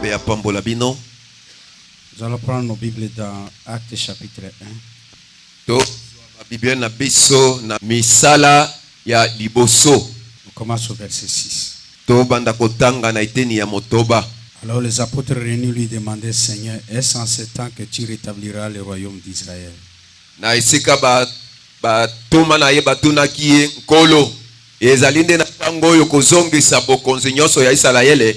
Nzambe apambola bino. Nous allons prendre nos Bibles dans Actes chapitre 1. To Bible na biso na misala ya liboso. On commence au verset 6. To banda kotanga na iteni ya motoba. Alors les apôtres réunis lui demandaient, Seigneur, est-ce en ce temps que tu rétabliras le royaume d'Israël? Na isika ba tuma na ye batunaki ye nkolo ezali nde na ntango oyo kozongisa bokonzi nyonso ya Isalaele.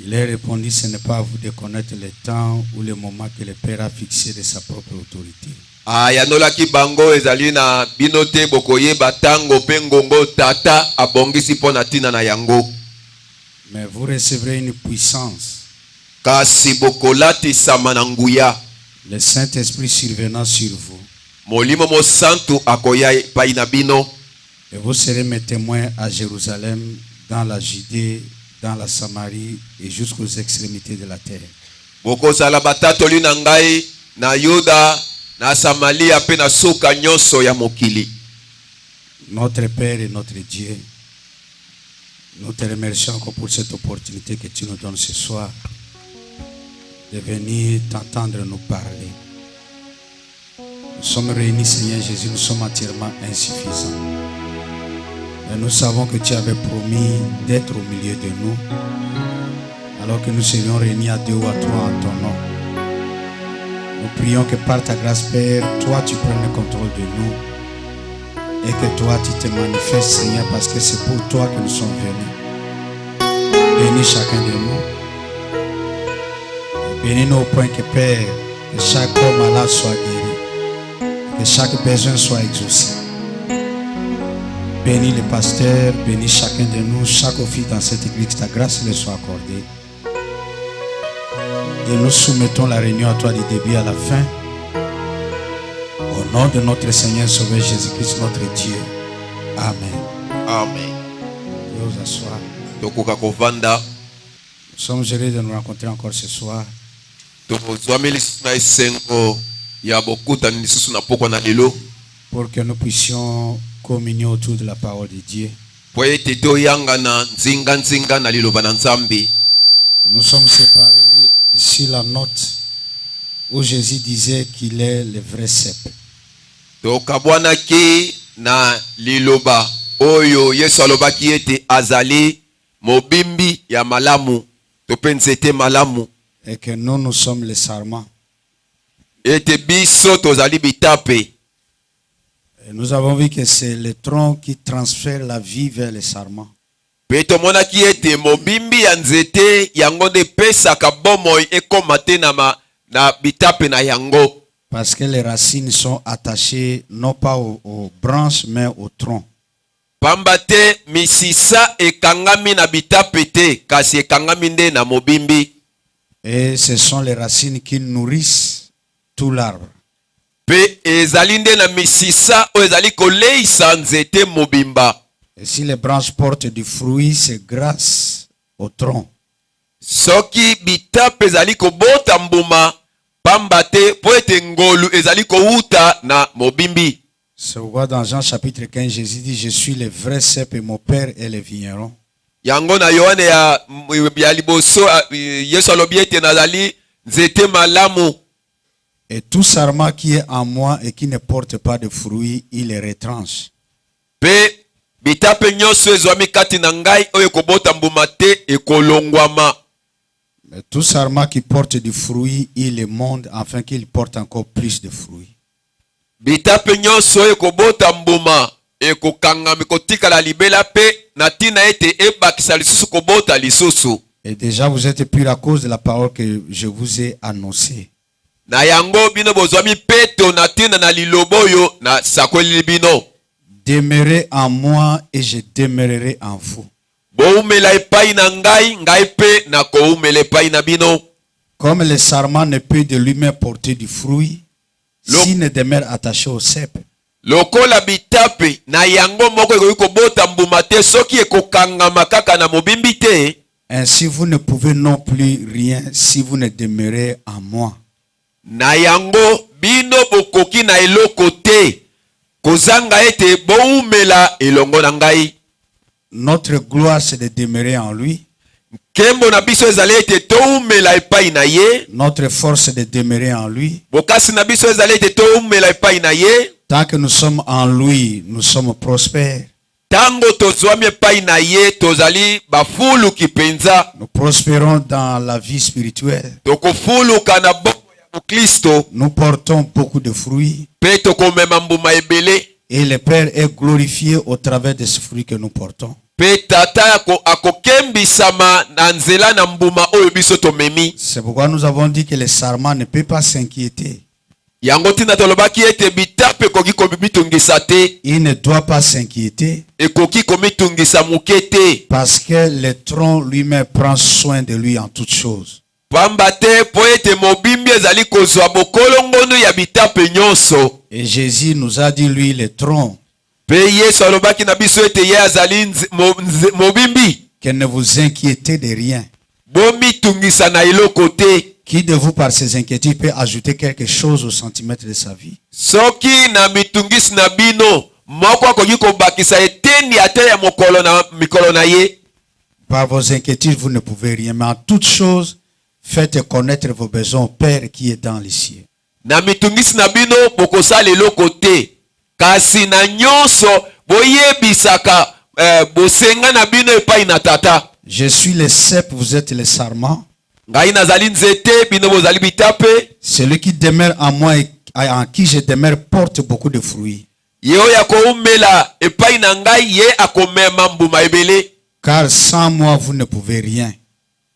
Il leur répondit, ce n'est pas à vous de connaître le temps ou le moment que le Père a fixé de sa propre autorité. Ayanolaki bango ezali na bino te bokoyeba tango pe ngongo tata abongisi mpo na ntina na yango. Mais vous recevrez une puissance, Kasi bokolatisama na nguya. le Saint-Esprit survenant sur vous, Molimo mosantu akoya epai na bino. et vous serez mes témoins à Jérusalem, dans la Judée, dans la Samarie et jusqu'aux extrémités de la terre. Bokozala batatoli na ngai na Yuda na Samaria pe na suka nyonso ya mokili. Notre Père et notre Dieu, nous te remercions encore pour cette opportunité que tu nous donnes ce soir de venir t'entendre nous parler. Nous sommes réunis, Seigneur Jésus, nous sommes entièrement insuffisants. Mais nous savons que tu avais promis d'être au milieu de nous, alors que nous serions réunis à 2 ou à 3 en ton nom. Nous prions que par ta grâce, Père, toi tu prennes le contrôle de nous et que toi tu te manifestes, Seigneur, parce que c'est pour toi que nous sommes venus. Bénis chacun de nous. Bénis-nous au point que, Père, que chaque homme malade soit guéri, que chaque besoin soit exaucé. Bénis les pasteurs, bénis chacun de nous, chaque office dans cette église, que ta grâce leur soit accordée. Et nous soumettons la réunion à toi du début à la fin. Au nom de notre Seigneur Sauveur Jésus-Christ, notre Dieu. Amen. Amen. Veuillez vous asseoir. Tokoka kovanda. Nous sommes heureux de nous rencontrer encore ce soir. Tozwami lisusu na esengo ya bokutani lisusu na pokwa na lelo. Pour que nous puissions communier autour de la parole de Dieu. Po ete toyanga na nzinga na liloba na Nzambe. Nous sommes séparés sur la note où Jésus disait qu'il est le vrai cep. Tokabwanaki na liloba oyo Yesu alobaki ete azali mobimbi ya malamu to pe nzete malamu. Et que nous sommes les sarments. Ete biso tozali bitape. Et nous avons vu que c'est le tronc qui transfère la vie vers les sarments. Pe tomonaki ete mobimbi ya nzete yango nde pesaka bomoi ekoma te na bitape na yango. Parce que les racines sont attachées non pas aux branches mais au tronc. Pambate misisa ekangami na bitape te kasi ekangami nde na mobimbi. Et ce sont les racines qui nourrissent tout l'arbre. Pe ezali nde na misisa o ezali koleisa nzete mobimba. Et si les branches portent du fruit, c'est grâce au tronc. Soki bitape ezali kobota mbuma pambate po ete ngolu ezali kouta na mobimbi. C'est pourquoi dans Jean chapitre 15, Jésus dit, je suis le vrai cep et mon père est le vigneron. Yango na Yohane ya liboso Yesu alobi ete nazali nzete malamu. Et tout sarment qui est en moi et qui ne porte pas de fruits, il les retranche. Pe bitape nyonso ezwami kati na ngai oyo kobota mbuma te ekolongwama. Mais tout sarment qui porte du fruit, il les monte afin qu'il porte encore plus de fruits. Bitape nyonso oyo kobota mbuma ekokangami kotikala libela pe na tina ete ebakisa lisusu kobota lisusu. Et déjà vous êtes purs à cause de la parole que je vous ai annoncée. Na yango bino bozwami peto na tina na liloboyo na sakweli bino. Demeurez en moi et je demeurerai en vous. Boumela epai na ngai, ngai pe na koumela epai na bino. Comme le sarment ne peut de lui-même porter du fruit, s'il ne demeure attaché au cep. Lokola bitape na yango moko ekoki kobota mbuma te soki ekokangama kaka na mobimbi te. Ainsi vous ne pouvez non plus rien si vous ne demeurez en moi. Na yango bino bokoki na eloko te kozanga ete boumela elongo na ngai. Notre gloire c'est de demeurer en lui. nkembo na biso ezali ete toumela epai na ye. Notre force de demeurer en lui. Bokasi na biso ezali ete toumela epai na ye. Tant que nous sommes en lui, nous sommes prospères. Tango tozwami epai na ye tozali bafuluki penza. Nous prospérons dans la vie spirituelle. Tokofuluka na bongo ya Kristo. Nous portons beaucoup de fruits. Pe tokomema mbuma ebele. Et le Père est glorifié au travers de ces fruits que nous portons. Pe tata akokembisama na nzela na mbuma oyo biso tomemi. C'est pourquoi nous avons dit que le sarment ne peut pas s'inquiéter. Yango tina tolobaki ete bitape ekoki komitungisa te. Il ne doit pas s'inquiéter. Ekoki komitungisa muke te. Parce que le tronc lui-même prend soin de lui en toutes choses. Pamba te po ete mobimbi ezali kozwa bokolongono ya bitape nyonso. Et Jésus nous a dit, lui, le tronc, Pe Yesu alobaki na biso ete ye azali mobimbi. que ne vous inquiétez de rien. Bomitungisa na eloko te. Qui de vous, par ses inquiétudes, peut ajouter quelque chose au centimètre de sa vie? Soki na mitungisi na bino moko akoki kobakisa etendi ate ya mikolo na ye. Par vos inquiétudes, vous ne pouvez rien. Mais en toutes choses, faites connaître vos besoins au Père qui est dans les cieux. Na mitungisi na bino bokosala eloko te. Kasi na nyonso boyebisaka bosenga na bino epai na tata. Je suis le cep, vous êtes le sarment. Ngai nazali nzete bino bozali bitape. Celui qui demeure en moi et en qui je demeure porte beaucoup de fruits. Ye oyo akoumela epai na ngai ye akomema mbuma ebele. Car sans moi, vous ne pouvez rien.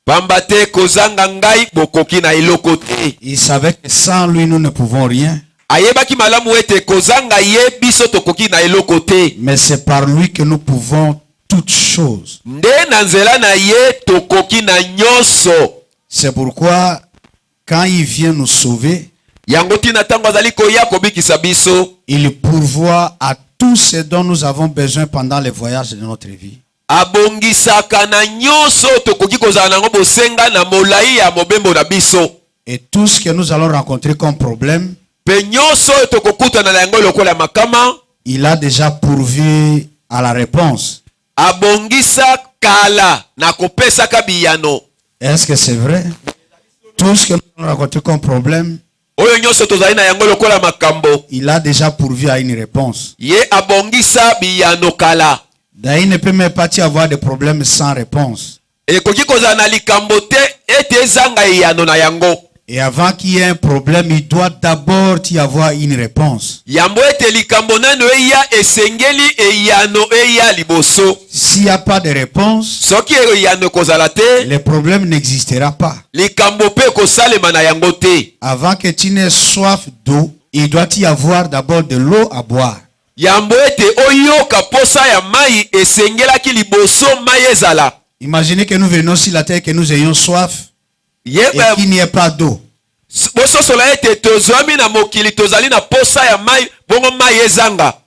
Pamba te kozanga ngai bokoki na eloko te. Il savait que sans lui, nous ne pouvons rien. Ayebaki malamu ete kozanga ye biso tokoki na eloko te. Mais c'est par lui que nous pouvons toutes choses. Nde na nzela na ye tokoki na nyonso. C'est pourquoi, quand il vient nous sauver, Yango tina tango azali koya kobikisa biso. il pourvoit à tout ce dont nous avons besoin pendant les voyages de notre vie. Abongisaka na nyonso tokoki kozala nango bosenga na molai ya mobembo na biso. Et tout ce que nous allons rencontrer comme problème, Pe nyonso tokokutana na yango lokola makama. il a déjà pourvu à la réponse. Abongisa kala na kopesaka biyano. Est-ce que c'est vrai? Tout ce que nous allons rencontrer comme problème, Oyo nyonso tozali na yango lokola makambo. il a déjà pourvu à une réponse. Ye abongisa biyano kala. D'ailleurs, il ne peut même pas y avoir de problème sans réponse. Ekoki kozala na likambo te ete ezanga eyano na yango. Et avant qu'il y ait un problème, il doit d'abord y avoir une réponse. Yambo ete likambo nano eya esengeli eyano eya liboso. S'il n'y a pas de réponse, Soki eyano kozala te, le problème n'existera pas. likambo pe kosalema na yango te. Avant que tu n'aies soif d'eau, il doit y avoir d'abord de l'eau à boire. Yambo ete oyoka posa ya mai esengelaki liboso mai ezala. Imaginez que nous venons sur la terre, que nous ayons soif et qu'il n'y ait pas d'eau. Bososola ete tozwami na mokili tozali na posa ya mai bongo mai ezanga.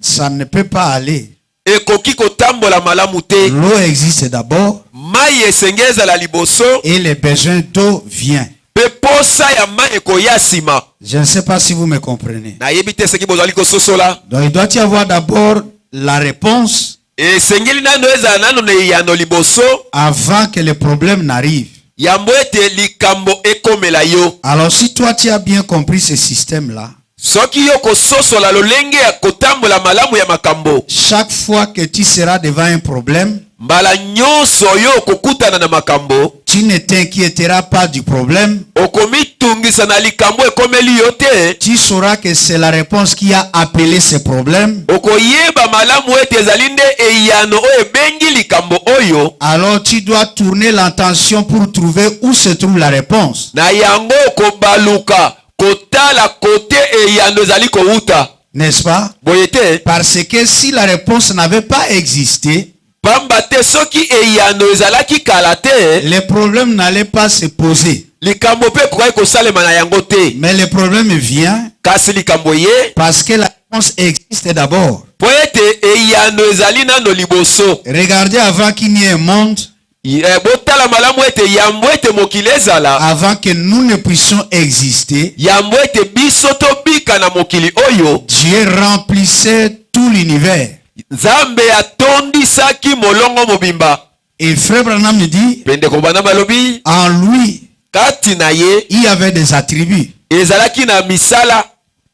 Ça ne peut pas aller. Ekoki kotambola malamu te. L'eau existe d'abord Mai esenge ezala liboso et les besoins d'eau viennent. pe posa ya mai ekoya sima. Je ne sais pas si vous me comprenez. Nayebi te seki bozali kososola. Donc il doit y avoir d'abord la réponse Esengeli nano ezala nano na eyano liboso. avant que le problème n'arrive. Yambo ete likambo ekomela yo. Alors si toi tu as bien compris ce système-là, Soki yo kososola lolenge ya kotambola malamu ya makambo. chaque fois que tu seras devant un problème, Mbala nyonso yo kokutana na makambo. tu ne t'inquiéteras pas du problème. Okomitungisa na likambo ekomeli yo te. Tu sauras que c'est la réponse qui a appelé ce problème. Okoyeba malamu ete ezali nde eyano oyo ebengi likambo oyo. Alors tu dois tourner l'attention pour trouver où se trouve la réponse. Na yango okobaluka kotala kote eyano ezali kouta. N'est-ce pas? Boye te. Parce que si la réponse n'avait pas existé, Pamba te soki eyano ezalaki kala te. les problèmes n'allaient pas se poser. Likambo pe ekoki kosalema na yango te. Mais le problème vient Kasi likambo ye. parce que la réponse existe d'abord. Po ete eyano ezali nano liboso. Regardez avant qu'il n'y ait un monde, Botala malamu ete yambo ete mokili ezala. avant que nous ne puissions exister, Yambo ete biso tobika na mokili oyo. Dieu remplissait tout l'univers. Nzambe atondisaki molongo mobimba. Et frère Branham me dit, Pe ndeko Branham alobi en lui, kati na ye il y avait des attributs. ezalaki na misala.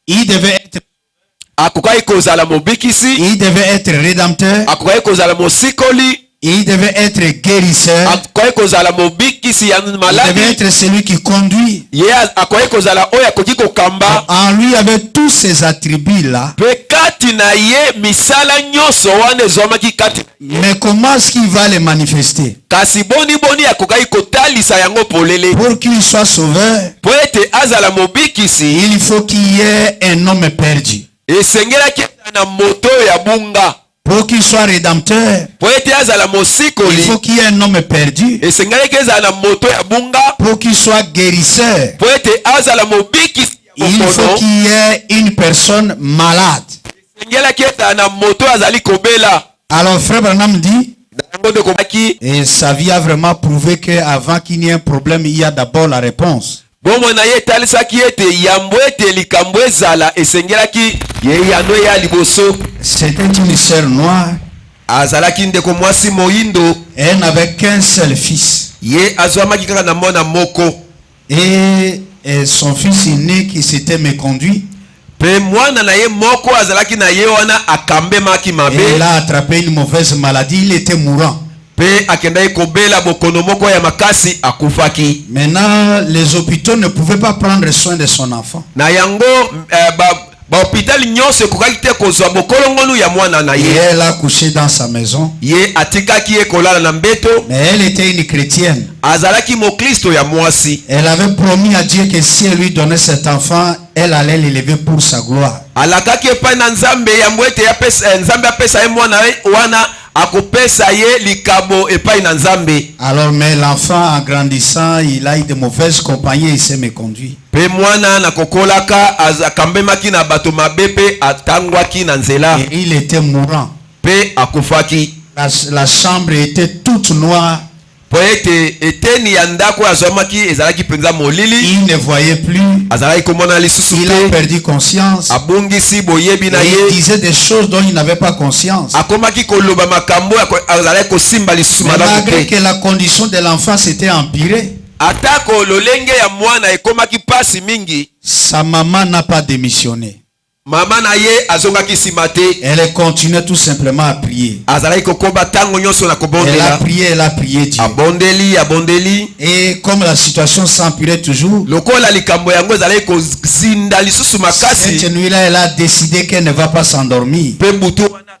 Il devait être, Akokaki kozala mobikisi, il devait être rédempteur, akokaki kozala mosikoli, il devait être guérisseur, akokaki kozala mobikisi ya il devait maladi. être celui qui conduit. Ye akokaki kozala oyo akoki kokamba. En lui, il y avait tous ces attributs-là. Pe kati na ye misala nyonso wana ezwamaki kati. Mais comment est-ce qu'il va les manifester? Kasi boni boni akokaki kotalisa yango polele. Pour qu'il soit sauveur, Po ete azala mobikisi, il faut qu'il y ait un homme perdu. esengelaki na moto ya bunga. Pour qu'il soit rédempteur, Po ete azala il mosikoli, faut qu'il y ait un homme perdu. esengelaki ezala na moto ya bunga. Pour qu'il soit guérisseur, Po ete azala mobikisi ya il faut mokono. qu'il y ait une personne malade. Esengelaki ezala na moto azali kobela. Alors frère Branham dit, Yango nde komaki et sa vie a vraiment prouvé qu'avant qu'il n'y ait un problème, il y a d'abord la réponse. bomoi na ye etalisaki ete yambo ete likambo ezala esengelaki ye yano ya liboso. C'était une sœur noire. Azalaki ndeko mwasi moyindo. Elle n'avait qu'un seul fils. Ye azwamaki kaka na mwana moko. Et son fils aîné qui s'était méconduit, Pe mwana na ye moko azalaki na ye wana akambemaki et mabe. il a attrapé une mauvaise maladie, il était mourant. Pe akendaki kobela bokono moko ya makasi akufaki. Maintenant, les hôpitaux ne pouvaient pas prendre soin de son enfant. Na yango bahôpital nyonso ekokaki te kozwa bokolongolu ya mwana na Et ye. elle a couché dans sa maison. Ye atikaki ye kolala na mbeto. Mais elle était une chrétienne. Azalaki mokristo ya mwasi. Elle avait promis à Dieu que si elle lui donnait cet enfant, elle allait l'élever pour sa gloire. Alakaki epai na nzambe yambo ete nzambe apesa ye mwana wana akopesa ye likabo epai na nzambe. Alors, mais l'enfant, en grandissant, il a eu de mauvaises compagnies et il s'est méconduit. Pe mwana na kokolaka akambemaki na bato mabe pe atangwaki na nzela. Et il était mourant. Pe akufaki. La chambre était toute noire. Po ete eteni ya ndako azwamaki ezalaki penza molili. Il ne voyait plus. Azalaki komona lisusu Il a te. perdu conscience. Abungisi boyebi na Et il ye. disait des choses dont il n'avait pas conscience. Akomaki koloba makambo azalaki kosimba lisusu Mais malamu malgré te. que la condition de l'enfant s'était empirée, Atako lolenge ya mwana ekomaki pasi mingi. sa maman n'a pas démissionné. Mama na ye azongaki nsima te. Elle continuait tout simplement à prier. Azalaki kokoba tango nyonso na Elle a kobondela. prié Dieu. Abondeli. Et comme la situation s'empirait toujours, Lokola likambo yango ezalaki kozinda lisusu makasi. cette nuit-là, elle a décidé qu'elle ne va pas s'endormir. Pe butu wana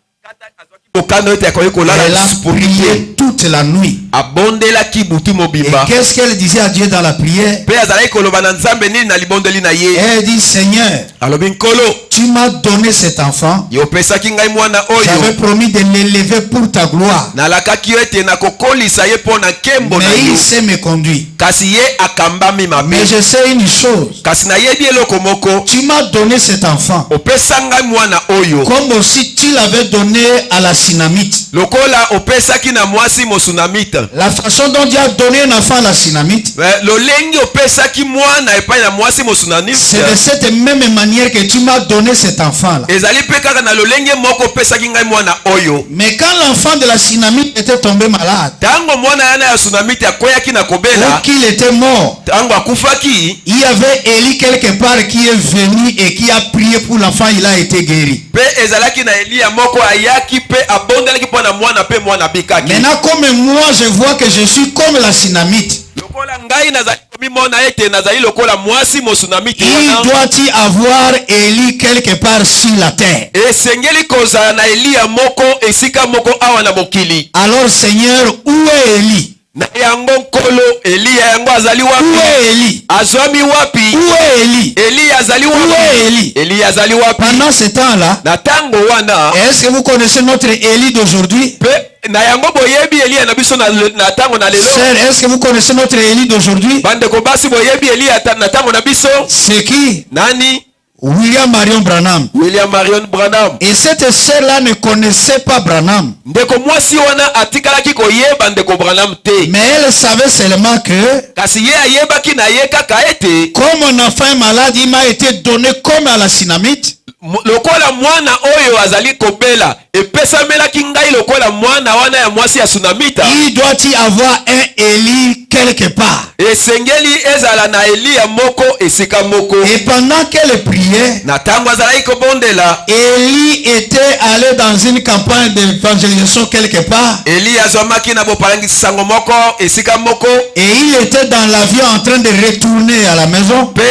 okano ete akoki kolala Elle a lisusu pour prié ye. toute la nuit. Abondelaki butu Et mobimba. qu'est-ce qu'elle disait à Dieu dans la prière? Pe azalaki koloba na nzambe nini na libondeli na ye. Elle dit, Seigneur, Alobi nkolo tu m'as donné cet enfant. yo opesaki ngai mwana J'avais oyo. promis de l'élever pour ta gloire. Nalakaki yo ete nakokolisa ye mpo na nkembo na Mais il yo. s'est méconduit. Kasi ye akambami mabe. Mais je sais une chose. Kasi nayebi eloko moko. Tu m'as donné cet enfant. Opesa ngai mwana oyo. Comme aussi tu l'avais donné à la Sinamite. Lokola opesaki na mwasi mosunamite. La façon dont Dieu a donné un enfant à la Sinamite, Lolenge opesaki mwana epai na mwasi mosunamite. c'est de cette même manière que tu m'as donné cet enfant-là. Ezali pe kaka na lolenge moko opesaki ngai mwana oyo. Mais quand l'enfant de la Sinamite était tombé malade, Tango mwana yana ya sunamite akoyaki na ou kobela. qu'il était mort, Tango akufaki. il y avait Élie quelque part qui est venu et qui a prié pour l'enfant, il a été guéri. Pe ezalaki na Elia moko ayaki pe abondelaki mpo na mwana pe mwana bikaki. Maintenant, comme moi, je vois que je suis comme la Sinamite, Lokola ngai nazali komimona ete nazali lokola mwasi mosunamite il wana. doit y avoir Élie quelque part sur la terre. Esengeli kozala na Elia moko esika moko awa na mokili. Alors, Seigneur, où est Élie? Na yango nkolo Elia yango azali Où wapi? est Élie? Azwami wapi? Où est Élie? Elia azali Où est wapi? Élie? Elia azali wapi? Pendant ce temps-là, Na tango wana est-ce que vous connaissez notre Élie d'aujourd'hui? pe na yango boyebi Elia na biso na tango na lelo. Sœur, est-ce que vous connaissez notre Élie d'aujourd'hui? Bandeko basi boyebi Elia na tango na biso. C'est qui? Nani? William Marion Branham. William Marion Branham. Et cette sœur-là ne connaissait pas Branham. Ndeko mwasi wana atikalaki koyeba ndeko Branham te. Mais elle savait seulement que, Kasi ye ayebaki na ye kaka ete comme un enfant est malade, il m'a été donné comme à la Sinamite. lokola mwana oyo azali kobela epesamelaki ngai lokola mwana wana ya mwasi ya sunamita, il doit y avoir un Élie quelque part. esengeli ezala na Eliya moko esika moko. Et pendant qu'elle priait, Na tango azalaki kobondela, Élie était allé dans une campagne d'évangélisation quelque part. Eliya azwamaki na bopalangisi sango moko esika moko, Et il était dans l'avion en train de retourner à la maison. pe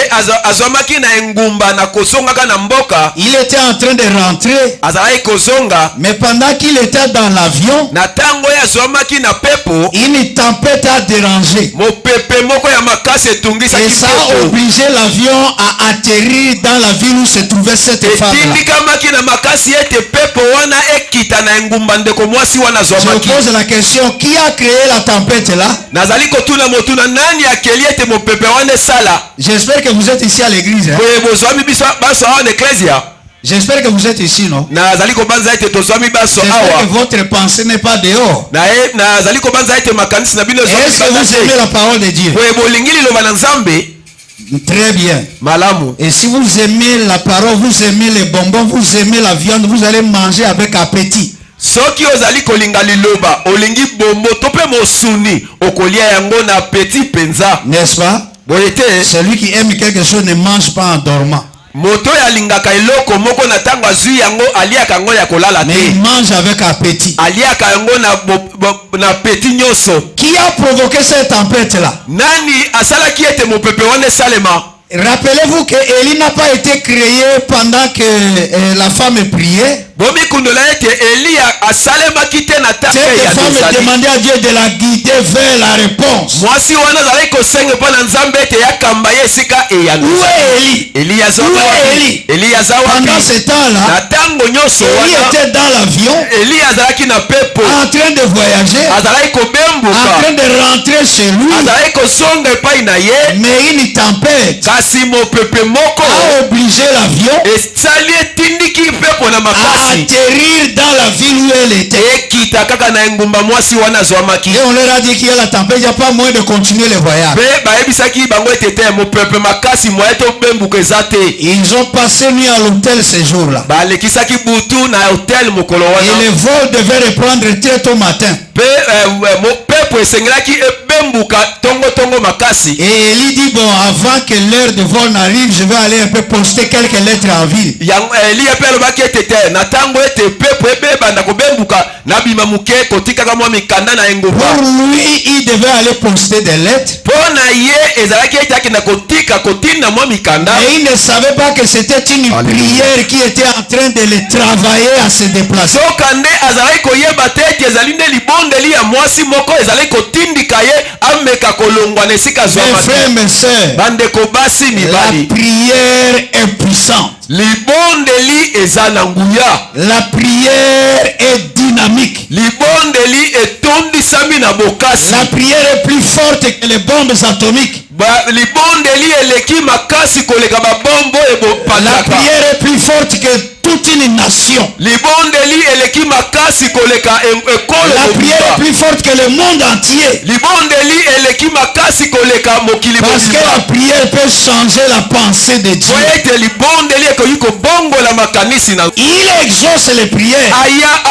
azwamaki na engumba na kozongaka na mboka, Il était en train de rentrer. azalaki kozonga. Mais pendant qu'il était dans l'avion, Na tango oyo azwamaki na pepo, une tempête a dérangé. mopepe moko ya makasi Et etungisaki ça a pepo, obligé l'avion à atterrir dans la ville où se trouvait cette femme-là. etindikamaki na makasi ete pepo wana ekita na engumba ndeko mwasi wana Je azwamaki. pose la question, qui a créé la tempête là? Nazali kotuna motuna nani akeli ete mopepe wana esala. J'espère que vous êtes ici à l'église. Hein? Boye bozwami biso baso awa na eklesia. J'espère que vous êtes ici, non? Nazali kobanza ete tozwami baso J'espère que awa. votre pensée n'est pas dehors. Nazali kobanza ete makanisi na bino Est-ce que vous aimez la parole de Dieu? boye bolingi liloba na Nzambe Très bien. malamu. Et si vous aimez la parole, vous aimez les bonbons, vous aimez la viande, vous allez manger avec appétit. Soki ozali kolinga liloba olingi bombo to pe mosuni okolia yango na petit penza. N'est-ce pas? Boye te Celui qui aime quelque chose ne mange pas en dormant. moto ya lingaka eloko moko na tango azwi yango aliaka yango ya kolala Mais il te, mange avec appétit. aliaka yango na petit nyonso. Qui a provoqué cette tempête-là? Nani asalaki ete mopepe wana esalema? Rappelez-vous que Élie n'a pas été créé pendant que la femme priait. Bomikundola ete Eliya asalemaki te na tango Cette ya femme dosali. demandait à Dieu de la guider vers la réponse. Mwasi wana azalaki kosenga mpo na Nzambe ete yakamba ye esika Où eyandusa. est Élie? Eliya aza Où est wapi? Élie? Eliya aza Pendant wapi? ce temps-là, Na tango nyonso Élie wana était dans l'avion, Eliya azalaki na pepo, en train de voyager, azalaki en kobembuka, train de rentrer chez lui. azalaki kozonga epai na ye, Mais une tempête kasi mopepe moko a obligé l'avion esali etindiki pepo na à makasi atterrir dans la ville où elle était. ekita kaka na engumba mwasi wana azwamaki. Et on leur a dit qu'il y a la tempête, il n'y a pas moyen de continuer le voyage. Mpe bayebisaki bango ete te mopepe makasi moye tobembuka eza te. Ils ont passé nuit à l'hôtel ce jour-là. Balekisaki butu na hotel mokolo Et wana. le vol devait reprendre très tôt matin. Mpe mopepo esengelaki ebembuka tongo makasi. Et Élie dit, bon, avant que l'heure de vol n'arrive, je vais aller un peu poster quelques lettres en ville. Eliya mpe alobaki ete te na ntango ete pepo ebebanda kobembuka nabima moke kotikaka mwa mikanda na engumba. Pour lui, il devait aller poster des lettres. Mpo na ye ezalaki ete akenda kotinda mwa mikanda. Et il ne savait pas que c'était une prière qui était en train de le travailler à se déplacer. soka nde azalaki koyeba te ete ezali nde libondeli ya mwasi moko ezalaki kotindika ye ameka kolongwa na esika Mes zwamaki. frères, mes sœurs, Bandeko basi la mibali, prière est puissante. libondeli eza na nguya, La prière est dynamique. libondeli etondisami na bokasi. La prière est plus forte que les bombes atomiques. Libondeli eleki makasi koleka babombo La ebopataka. prière est plus forte que toute une nation. Libondeli eleki makasi koleka ekolo La prière est mobimba. plus forte que le monde entier. Libondeli eleki makasi koleka mokili Parce que la mobimba. prière peut changer la pensée de Dieu. Po ete libondeli ekoki kobongola makanisi na Il exauce les prières.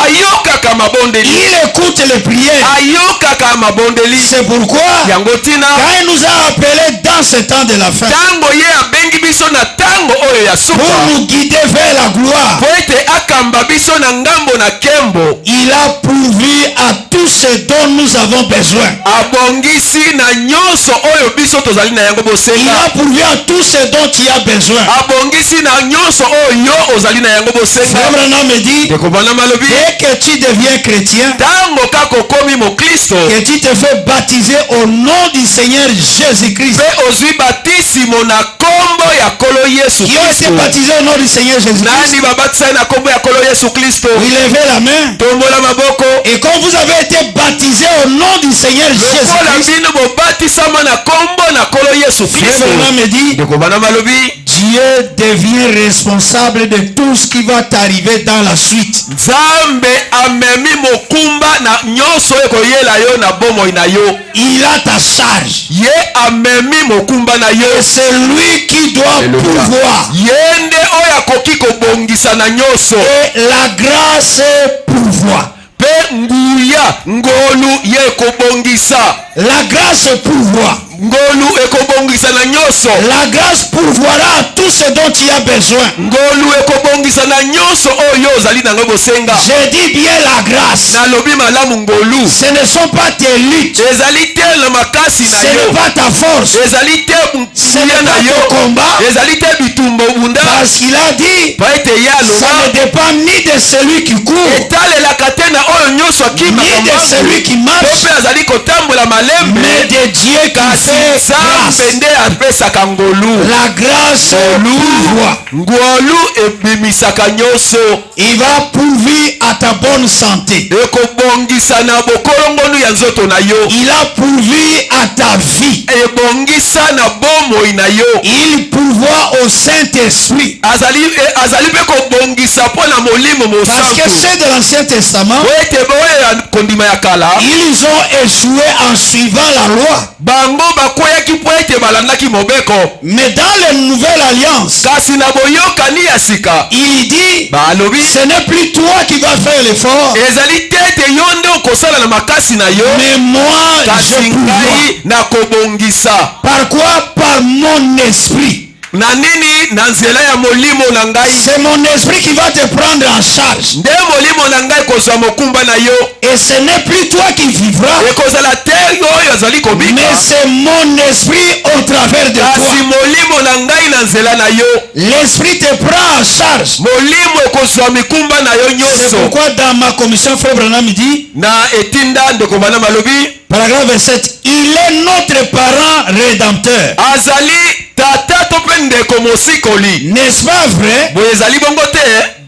ayokaka mabondeli, Il écoute les prières. ayokaka mabondeli. C'est pourquoi, Yango tina quand il nous a appelés dans ce temps de la fin, tango ye abengi biso na tango oyo ya pour suka nous guider vers la gloire, po ete akamba biso na ngambo na kembo, il a pourvu à tout ce dont nous avons besoin. abongisi na nyonso oyo biso tozali na yango Il bosenga, a pourvu à tout ce dont tu as besoin. abongisi na nyonso oyo yo ozali na yango Frère bosenga. Branham me dit, Dekobana malobi dès que tu deviens chrétien, tango kaka okomi mokristo que tu te fais baptiser au nom du Seigneur Jésus-Christ, mpe ozwi batisimo na kombo ya kolo Yesu qui ont été Kristo. baptisés au nom du Seigneur Jésus-Christ, Nani babatisani na kombo ya kolo Yesu Kristo? vous levez la main. Tombola maboko. Et comme vous avez été baptisé au nom du Seigneur Lokola Jésus-Christ, bino bobatisama na kombo na kolo Yesu Frère Kristo. Branham me dit, Dekobana malobi Dieu devient responsable de tout ce qui va t'arriver dans la suite. Nzambe amemi mokumba na nyonso oyo koyela yo na bomoi na yo. Il a ta charge. Ye amemi mokumba na yo. Et c'est lui qui doit pouvoir. Yende oyo akoki kobongisa na nyonso. Et la grâce pouvoir. Pe nguya ngolu ye kobongisa. La grâce pouvoir. Ngolu ekobongisa na nyonso. La grâce pourvoira tout ce dont tu as besoin. Ngolu ekobongisa na nyonso oyo ozali nango bosenga. Je dis bien la grâce. Na lobi malamu ngolu. Ce ne sont pas tes luttes. Ezali te na makasi na Ce yo. n'est pas ta force. Ezali te Ce n'est pas ton combat. Ezali te bitumba bunda. Parce qu'il a dit, Paete ya ça loba. ne dépend ni de celui qui court, Etalelaka te na oyo nyonso akima ni de celui qui marche, pe azali kotambola malembe. mais de Dieu qui Kasi fait grâce. Nzambe nde apesaka ngolu. La grâce pourvoit. Ngolu ebimisaka nyonso. Il va pourvu à ta bonne santé. Ekobongisa na bokolongonu ya nzoto na yo. Il a pourvu à ta vie. Ebongisa na bomoi na yo. Il pourvoit au Saint-Esprit. Azali pe kobongisa mpo na molimo Parce que mosantu. ceux de l'Ancien Testament, Ete boye ya kondima ya kala. ils ont échoué en suivant la loi. Bango bakweyaki mpo ete balandaki mobeko. Mais dans la nouvelle alliance, Kasi na boyokani ya sika. il dit, Balobi. ce n'est plus toi qui vas faire l'effort, Ezali te ete yo nde okosala na makasi na yo. mais moi je Kasi pourvois. ngai na kobongisa. Par quoi? Par mon esprit. Na nini? Na nzela ya molimo na ngai. C'est mon esprit qui va te prendre en charge. Nde molimo na ngai kozwa mokumba na yo. Et ce n'est plus toi qui vivras, Ekozala te yo oyo azali kobika. mais c'est mon esprit au travers de Kasi toi. molimo na ngai na nzela na yo. L'esprit te prend en charge. Molimo ekozwa mikumba na yo C'est nyonso. pourquoi dans ma commission, Frère Branham dit, Na etinda ndeko bana malobi. paragraphe 27, il est notre parent rédempteur. Azali tata to pe ndeko mosikoli. N'est-ce pas vrai? Boye ezali bongo te.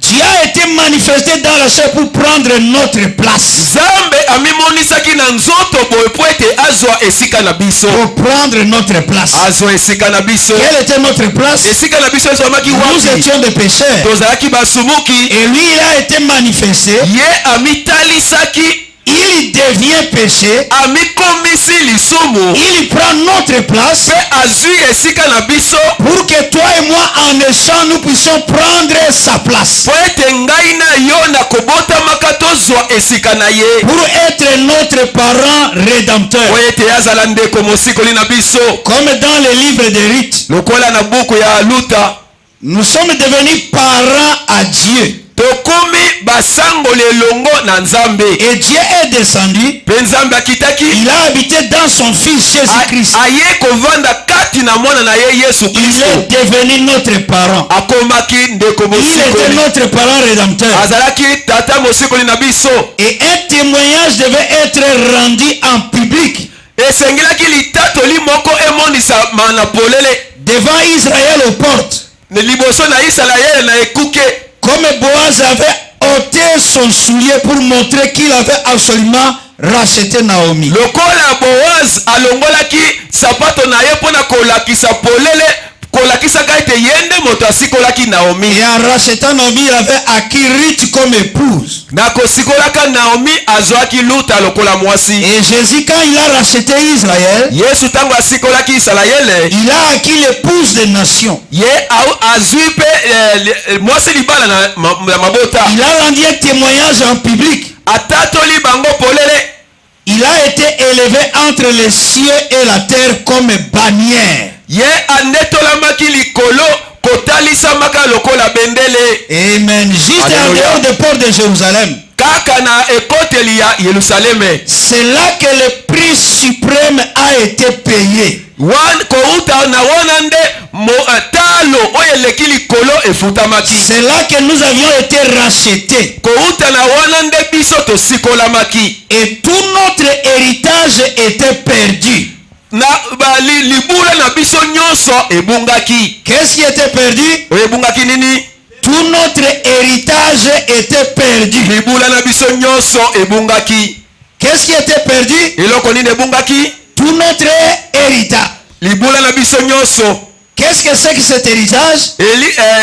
Dieu a été manifesté dans la chair pour prendre notre place. Nzambe amimonisaki na nzoto boye po ete azwa esika na biso. Pour prendre notre place. Azwa esika na biso. Quelle était notre place? Esika na biso ezwamaki Nous wapi? étions des pécheurs. Tozalaki basumuki. Et lui, il a été manifesté. Ye amitalisaki. Il devient péché. Amikomisi lisumu. Il prend notre place Pe azwi esika na biso. pour que toi et moi, en échange, nous puissions prendre sa place. Po ete ngai na yo na kobotamaka tozwa esika na ye. Pour être notre parent rédempteur. Po ete azala ndeko mosikoli na biso. Comme dans le livre de Ruth, Lokola na buku ya Luta. nous sommes devenus parents à Dieu. Tokomi basangoli elongo na Nzambe. Et Dieu est descendu. Pe Nzambe akitaki. Il a habité dans son Fils Jésus-Christ. Aye kovanda kati na mwana na ye Yesu Il Kristo. est devenu notre parent. Akomaki ndeko Il était mosikoli. notre parent rédempteur. Azalaki tata mosikoli na biso. Et un témoignage devait être rendu en public Esengelaki litatoli moko emonisa na polele. devant Israël aux portes. Ne liboso na Israele na ekuke. Comme Boaz avait ôté son soulier pour montrer qu'il avait absolument racheté Naomi. Lokola Boaz alongolaki sapato na ye pona kolakisa polele. Kolakisaka ete yende moto asikolaki Naomi. Et en rachetant Naomi, il avait acquis Ruth comme épouse. Na kosikolaka Naomi azwaki Luta lokola mwasi. Et Jésus, quand il a racheté Israël, Yesu tango asikolaki Israele. il a acquis l'épouse des nations. Ye azwi pe mwasi libala na mabota. Il a rendu un témoignage en public. Atatoli bango polele. Il a été élevé entre les cieux et la terre comme bannière. Ye andetolamaki likolo kotalisamaka lokola bendele. Amen. Juste en Alléluia. dehors des portes de Jérusalem. Kaka na ekoteli ya Yerusaleme. C'est là que le prix suprême a été payé. Kouta na wana nde talo oyo eleki likolo efutamaki. C'est là que nous avions été rachetés. Kouta na wana nde biso tosikolamaki. Et tout notre héritage était perdu. Na libula na biso nyonso ebungaki. Qu'est-ce qui était perdu? Ebungaki nini? Tout notre héritage était perdu. Libula na biso nyonso ebungaki. Qu'est-ce qui était perdu? Eloko nini ebungaki? Tout notre héritage. Libula na biso nyonso. Qu'est-ce que c'est que cet héritage?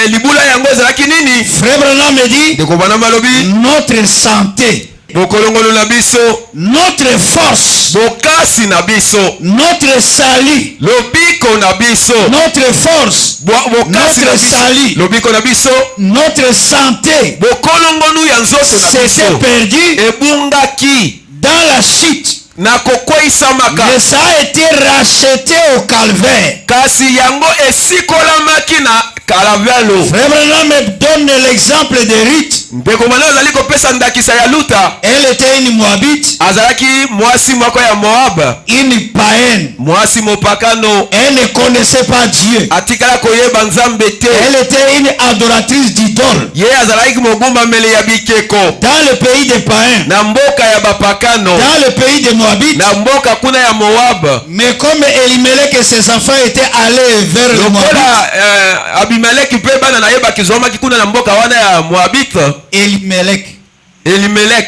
Libula yango ezalaki nini? Frère Branham me dit, Ndeko bana malobi. notre santé. bokolongolo na biso notre force, bokasi na biso notre salut, lobiko na biso notre force, bokasi na notre biso salut, lobiko na biso notre santé bokolongonu ya nzoto na s'était biso perdu ebungaki dans la chute. na kokweyisamaka Mais ça a été racheté au calvaire. kasi yango esikolamaki na kalavelo. Frère Branham me donne l'exemple de Ruth. ndeko mwana azali kopesa ndakisa ya luta. Elle était une Moabite, azalaki mwasi moko ya Moab, une païenne. mwasi mopakano, Elle ne connaissait pas Dieu. atikala koyeba nzambe te. Elle était une adoratrice d'idole. ye azalaki mogumbameli ya bikeko Dans le pays des païens, na mboka ya bapakano, dans le pays des Moabites. na mboka kuna ya Moab. Mais comme Elimelech et ses enfants étaient allés vers le Moabit, lokola Abimeleki mpe bana na ye bakizwamaki kuna na mboka wana ya Moabite, Elimelech Elimelek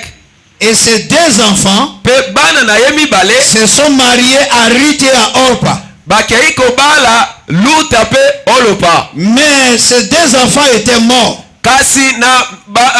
et ses deux enfants mpe bana na ye mibale se sont mariés à Ruth et à Orpa. bakei kobala luta mpe olopa. Mais ces deux enfants étaient morts. kasi na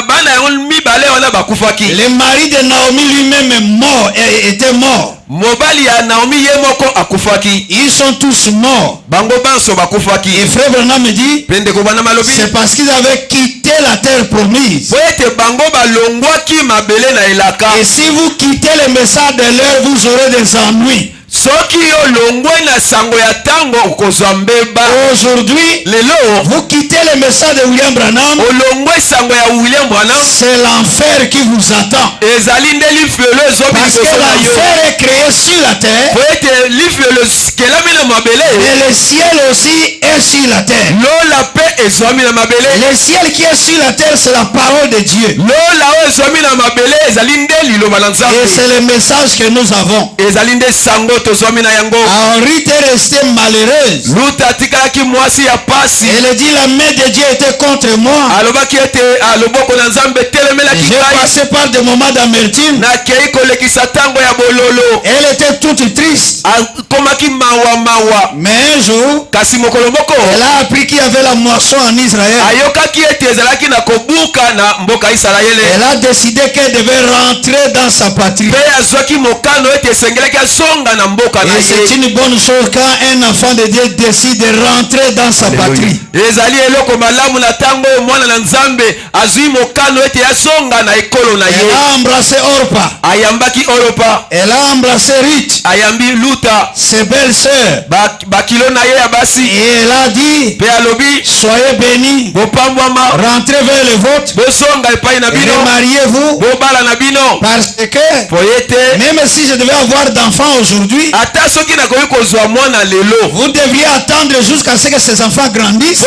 bana yango mibale wana bakufaki. Le mari de Naomi lui-même est mort, était mort. mobali ya Naomi ye moko akufaki. Ils sont tous morts. bango banso bakufaki. Et frère Branham me dit, pende kobana malobi c'est parce qu'ils avaient quitté la terre promise. po ete bango balongwaki mabele na elaka. Et si vous quittez le message de l'heure, vous aurez des ennuis. soki olongwe na sango ya tango okozwa mbeba. Aujourd'hui, lelo vous quittez le message de William Branham, olongwe sango ya William Branham, c'est l'enfer qui vous attend. ezali nde lifelo ezomi Parce que liboso na yo. l'enfer est créé sur la terre, po ete lifelo kelami na mabele, et le ciel aussi est sur la terre. lola mpe ezwami na mabele. Le ciel qui est sur la terre, c'est la parole de Dieu. lola oyo ezwami na mabele ezali nde liloba na Et nzambe, c'est le message que nous avons. ezali nde sango tozwami na yango. Henri est restée malheureuse. luta atikalaki mwasi ya pasi, Elle dit, la main de Dieu était contre moi. alobaki ete loboko na nzambe etelemelaki J'ai ngai, passé par des moments d'amertume. nakei kolekisa ntango ya bololo, Elle était toute triste. akomaki mawa. Mais un jour, kasi mokolo moko elle a appris qu'il y avait la moisson en Israël. ayokaki ete ezalaki na kobuka na mboka Isalaele, Elle a décidé qu'elle devait rentrer dans sa patrie. mpe azwaki mokano ete esengelaki azonga na mboka na Et c'est ye. une bonne chose quand un enfant de Dieu décide de rentrer dans sa patrie. ezali eloko malamu na ntango oyo mwana na nzambe azwi mokano ete azonga na ekolo na Elle ye. a embrassé Orpa. ayambaki olopa, Elle a embrassé Ruth, ayambi luta, ses belles sœurs. bakilo na ye ya basi, Et elle a dit, mpe alobi soyez bénis, bopambwama, rentrez vers le vôtre, bozonga epai na bino, remariez-vous, bobala na bino, parce que po ye te même si je devais avoir d'enfants aujourd'hui, ata soki nakoki kozwa mwana lelo, vous devriez attendre jusqu'à ce que ces enfants grandissent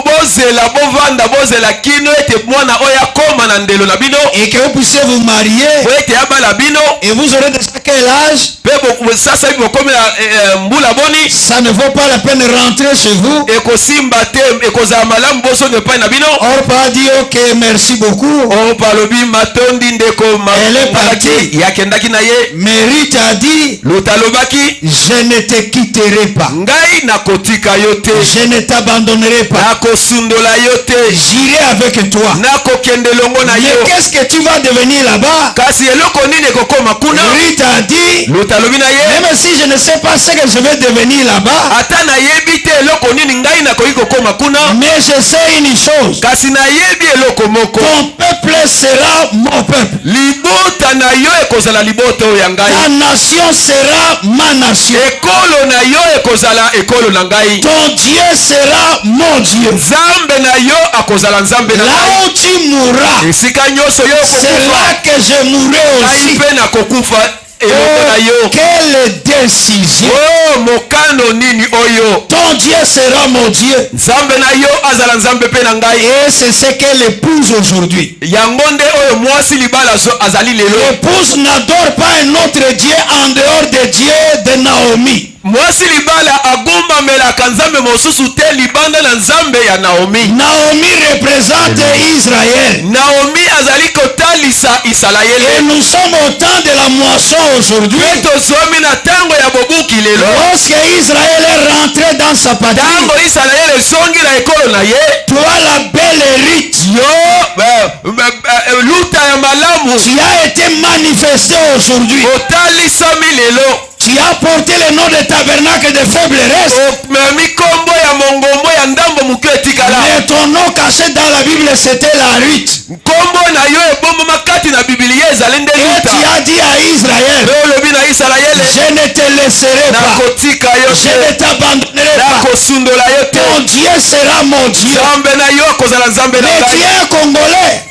bozela bovanda bozela kino ete mwana oyo akoma na ndelo na bino, et que vous puissiez vous marier. po ete abala bino, Et vous aurez déjà quel âge? mpe sasa hivi bokomela mbula boni, Ça ne vaut pas la peine de rentrer chez vous. ekosimba te, ekozala malamu bosonga epai na bino. Orpa a dit ok, merci beaucoup. Orpa alobi matondi ndeko Elle est partie. yakendaki na ye. Mais Ruth a dit, luta alobaki je ne te quitterai pas. ngai nakotika yo te, Je ne t'abandonnerai pas. nakosundola yo te, J'irai avec toi. nakokende longo na Mais yo. qu'est-ce que tu vas devenir là-bas? kasi eloko nini ekokoma kuna? Ruth a dit, luta alobi na ye même si je ne sais pas ce que je vais devenir là-bas, ata nayebi te eloko nini ngai nakoki kokoma kuna, mais je sais une chose. kasi nayebi eloko moko, Ton peuple sera mon peuple. libota na yo ekozala libota oyo ya Ta ngai, nation sera ma nation. ekolo na yo ekozala ekolo na ngai, Ton Dieu sera mon Dieu. nzambe na yo akozala nzambe na Là ngai. où tu mourras, esika nyonso yo c'est okokufa, là que je mourrai ngai aussi. mpe nakokufa elongo na yo. Oh, quelle décision! o mokano nini oyo? Ton Dieu sera mon Dieu. nzambe na yo azala nzambe mpe na ngai. Et c'est ce qu'elle épouse aujourd'hui. yango nde oyo mwasi libala azali lelo. L'épouse n'adore pas un autre Dieu en dehors de Dieu de Naomi. mwasi libala agumbamelaka nzambe mosusu te libanda na nzambe ya Naomi. Naomi représente Israël. Naomi azali kotalisa Et Isalaele. nous sommes au temps de la moisson aujourd'hui. Pe tozomi na tango ya bobuki lelo. Lorsque Israël est rentré dans sa patrie, Tango Isalaele zongi na ekolo na ye. toi la belle rite Luta ya malamu qui a été manifestée aujourd'hui, otalisami lelo. qui a porté le nom de tabernacle de faiblesse. Omemi kombo ya mongombo ya ndambo muke etikala. Mais ton nom caché dans la Bible, c'était la rite. Kombo na yo ebombo makati na Biblia ezali nde Et luta. tu as dit à Israël, Pe olobi na Isalaele je ne te laisserai pas, nakotika yo je te. ne t'abandonnerai pas. Nakosundola yo te. Ton Dieu sera mon Dieu. Nzambe na yo akozala nzambe na Mais tu ngai. es un Congolais.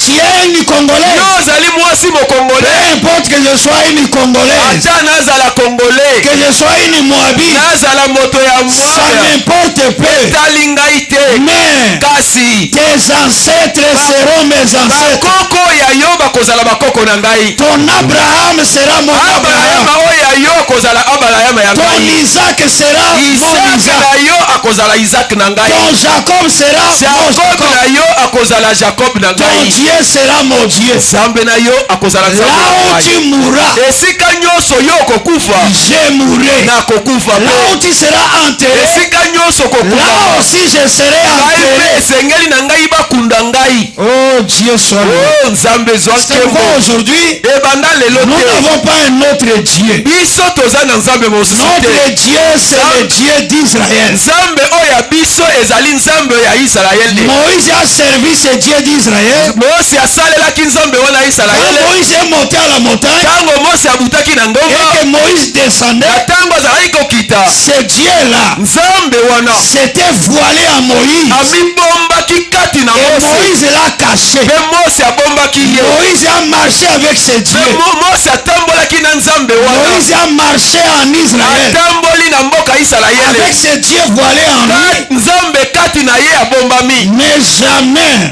Tu es une Congolaise. Yo ozali mwasi Peu mokongolais. importe que je sois une Congolaise, Ata nazala congolais. que je sois une Moabite, Nazala moto ya ça Moab. m'importe peu. Tali ngai te. Mais Kasi tes ancêtres seront mes ancêtres. bakoko ya yo bakozala bakoko na ngai. Ton Abraham sera mon Abraham. Abrahama oyo ya yo akozala Abrahama ya Ton ngai. Isaac sera mon Isaac Isaac. na yo akozala Isaac na ngai. Ton Jacob sera mon Jacob Jacob. na yo akozala Jacob na Ton ngai. Dieu sera mon Dieu. Nzambe na yo akozala Là nzambe où na ngai. tu mourras, Esika nyonso yo okokufa je mourrai. nakokufa Là pe. où tu seras enterré, Esika nyonso là okokufa aussi je serai ngai mpe enterré. esengeli na ngai bakunda ngai. Oh Dieu soit loué. O nzambe zwa C'est pourquoi nkembo. aujourd'hui, Ebanda lelo nous te n'avons pas un autre Dieu. biso toza na nzambe mosusu te. Notre Dieu, c'est le Dieu d'Israël. Nzambe oyo ya biso ezali nzambe ya Isalaele. Moïse a servi ce Dieu d'Israël. Mose asalelaki nzambe wana Quand Isalaele. Moïse est monté à la montagne Ntango Mose abutaki na et ngomba que Moïse descendait, na ntango azalaki kokita ce Dieu-là nzambe wana s'était voilé à Moïse. amibombaki kati na Et Mose. Moïse l'a caché. Mpe Mose abombaki ye. Moïse a marché avec ce Mpe Dieu. Mose atambolaki na nzambe wana. Moïse a marché en Israël atamboli na mboka avec Isalaele. ce Dieu voilé en lui. Nzambe kati na ye abombami. Mais jamais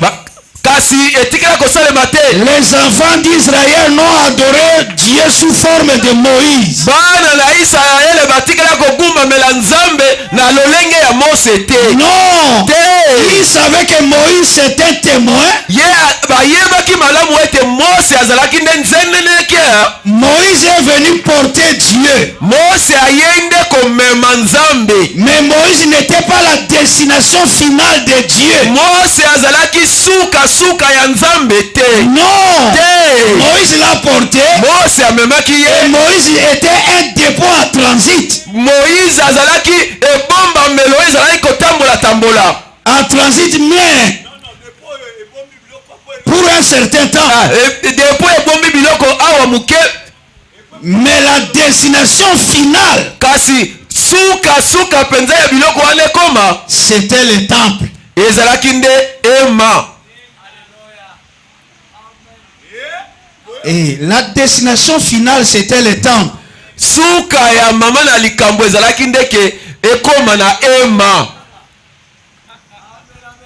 Kasi etikela kosalema te. les enfants d'Israël n'ont adoré Dieu sous forme de Moïse. Bana na Isalaele batikela kogumbamela nzambe na lolenge ya Mose te. Non. Te. Ils savaient que Moïse était témoin. Ye bayebaki malamu ete Mose azalaki nde nzeneneke. Moïse est venu porter Dieu. Mose aye nde komema nzambe. Mais Moïse n'était pas la destination finale de Dieu. Mose azalaki suka ya nzambe te. Non. Te. Moïse l'a porté. Mose amemaki Et ye. Moïse était un dépôt en transit. Moïse azalaki ebombamelo ezalaki kotambola. En transit, mais pour un certain temps. Depo ebombi biloko awa muke. Mais la destination finale, Kasi suka penza ya biloko wana ekoma c'était le temple. ezalaki nde ema. Et la destination finale, c'était le temple. Suka ya mama na likambo ezalaki ndeke ekoma na ema.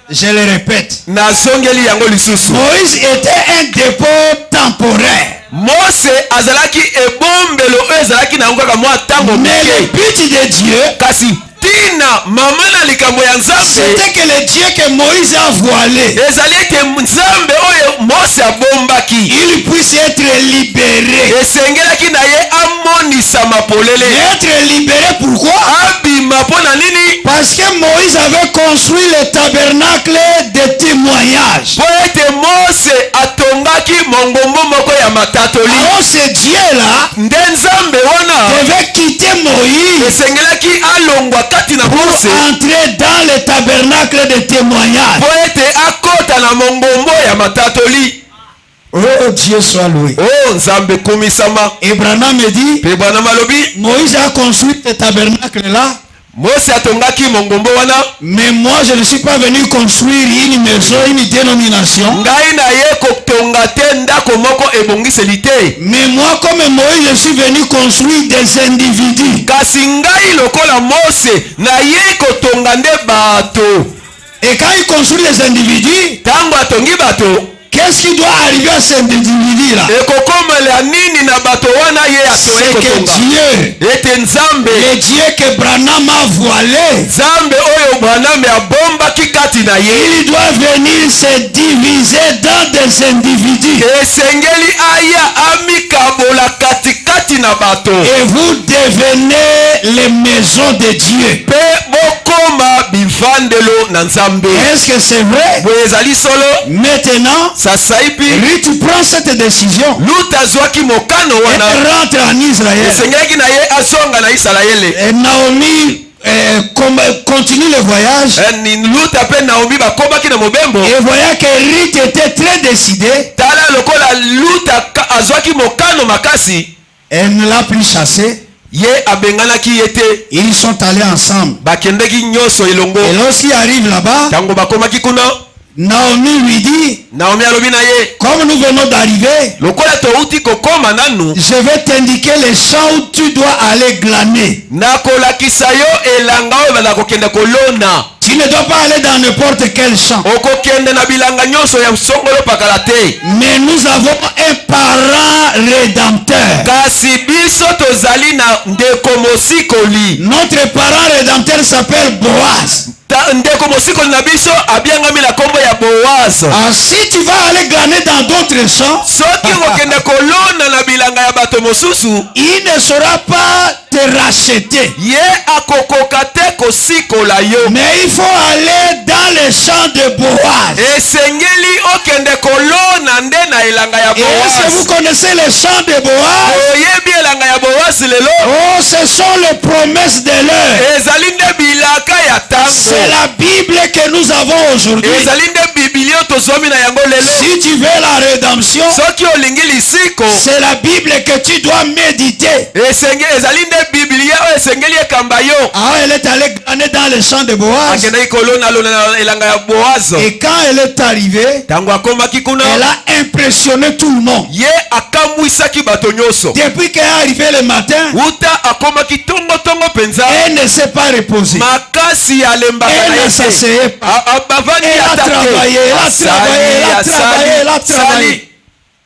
Je le répète. Nazongeli yango lisusu. Moïse était un dépôt temporaire. Mose azalaki ebombelo oyo ezalaki na yango kaka mwa ntango Mais le moke. but de Dieu, Kasi tina mama na likambo ya nzambe c'était que le Dieu que Moïse a voilé, ezali ete nzambe oyo Mose abombaki il puisse être libéré. esengelaki na ye amonisama polele. Être libéré, pourquoi? Abima mpo na nini? Parce que Moïse avait construit le tabernacle de témoignage. Po ete Mose atongaki mongombo moko ya matatoli. Alors ce Dieu-là Nde nzambe wana devait quitter Moïse esengelaki alongwa kati na pour Mose entrer dans le tabernacle de témoignage. po ete akota na mongombo ya matatoli. Oh Dieu soit loué. O nzambe komisama. Abraham me dit, Pe bwana malobi Moïse a construit ce tabernacle-là, Mose atongaki mongombo wana. mais moi je ne suis pas venu construire une maison, une dénomination. Ngai na ye kotonga te ndako moko ebongiseli te. Mais moi comme Moïse, je suis venu construire des individus. Kasi ngai lokola Mose na ye kotonga nde bato. Et quand il construit des individus, Tango atongi bato Qu'est-ce qui doit arriver à cet individu-là? ekokomela nini na bato wana ye C'est atoye que kotonga Dieu, ete nzambe le Dieu que Branham a voilé, nzambe oyo Branham abombaki kati na ye il doit venir se diviser dans des individus. esengeli aya amikabola katikati na bato Et vous devenez les maisons de Dieu. mpe bokoma bivandelo na nzambe Est-ce que c'est vrai? boye ezali solo Maintenant, sasa hivi Ruth prend cette décision luta azwaki mokano et wana rentre en Israël. esengelaki na ye azonga na isalaele Et Naomi continue le voyage. luta mpe naomi bakomaki na mobembo Et voyait que Ruth était très décidée. tala lokola luta azwaki mokano makasi Elle ne l'a plus chassé. ye abenganaki ye te Ils sont allés ensemble. bakendeki nyonso elongo Et lorsqu'il arrive là-bas, ntango bakomaki kuna Naomi lui dit, naomi alobi na ye comme nous venons d'arriver, lokola touti kokoma nanu je vais t'indiquer les champs où tu dois aller glaner. nakolakisa yo elanga oyo bazala kokende kolona Tu ne dois pas aller dans n'importe quel champ. okokende na bilanga nyonso ya songolo pakala te Mais nous avons un parent rédempteur. kasi biso tozali na ndeko mosikoli Notre parent rédempteur s'appelle Boaz. ndeko mosikoli na biso abiangami na nkombo ya boaz Alors si tu vas aller glaner dans d'autres champs, soki okokende kolona na bilanga ya bato mosusu il ne saura pas te racheter. ye akokoka te kosikola yo Mais il faut aller dans les champs de Boaz. esengeli okende kolona nde na elanga ya Et est-ce que vous boaz connaissez les champs de Boaz? oyebi elanga ya boaz lelo Oh, ce sont les promesses de l'heure. ezali nde bilaka ya C'est ntango la Bible que nous avons aujourd'hui. ezali nde bibilio tozwami na yango lelo Si tu veux la rédemption, soki olingi lisiko c'est la Bible que tu dois méditer. ezali nde bibilia oyo esengeli ekamba yo Ah, elle est allée glaner dans les champs de Boaz. akendaki kolona lona na elanga ya boaz Et quand elle est arrivée, ntango akomaki kuna elle a impressionné tout le monde. ye akambwisaki bato nyonso Depuis qu'elle est arrivée le matin, uta akomaki tongotongo mpenza elle ne s'est pas reposée. makasi alembaka Elle na ne ye s'asseyait te pas. bavandi Elle a ata travaillé, elle a travaillé, elle a travaillé, elle a travaillé.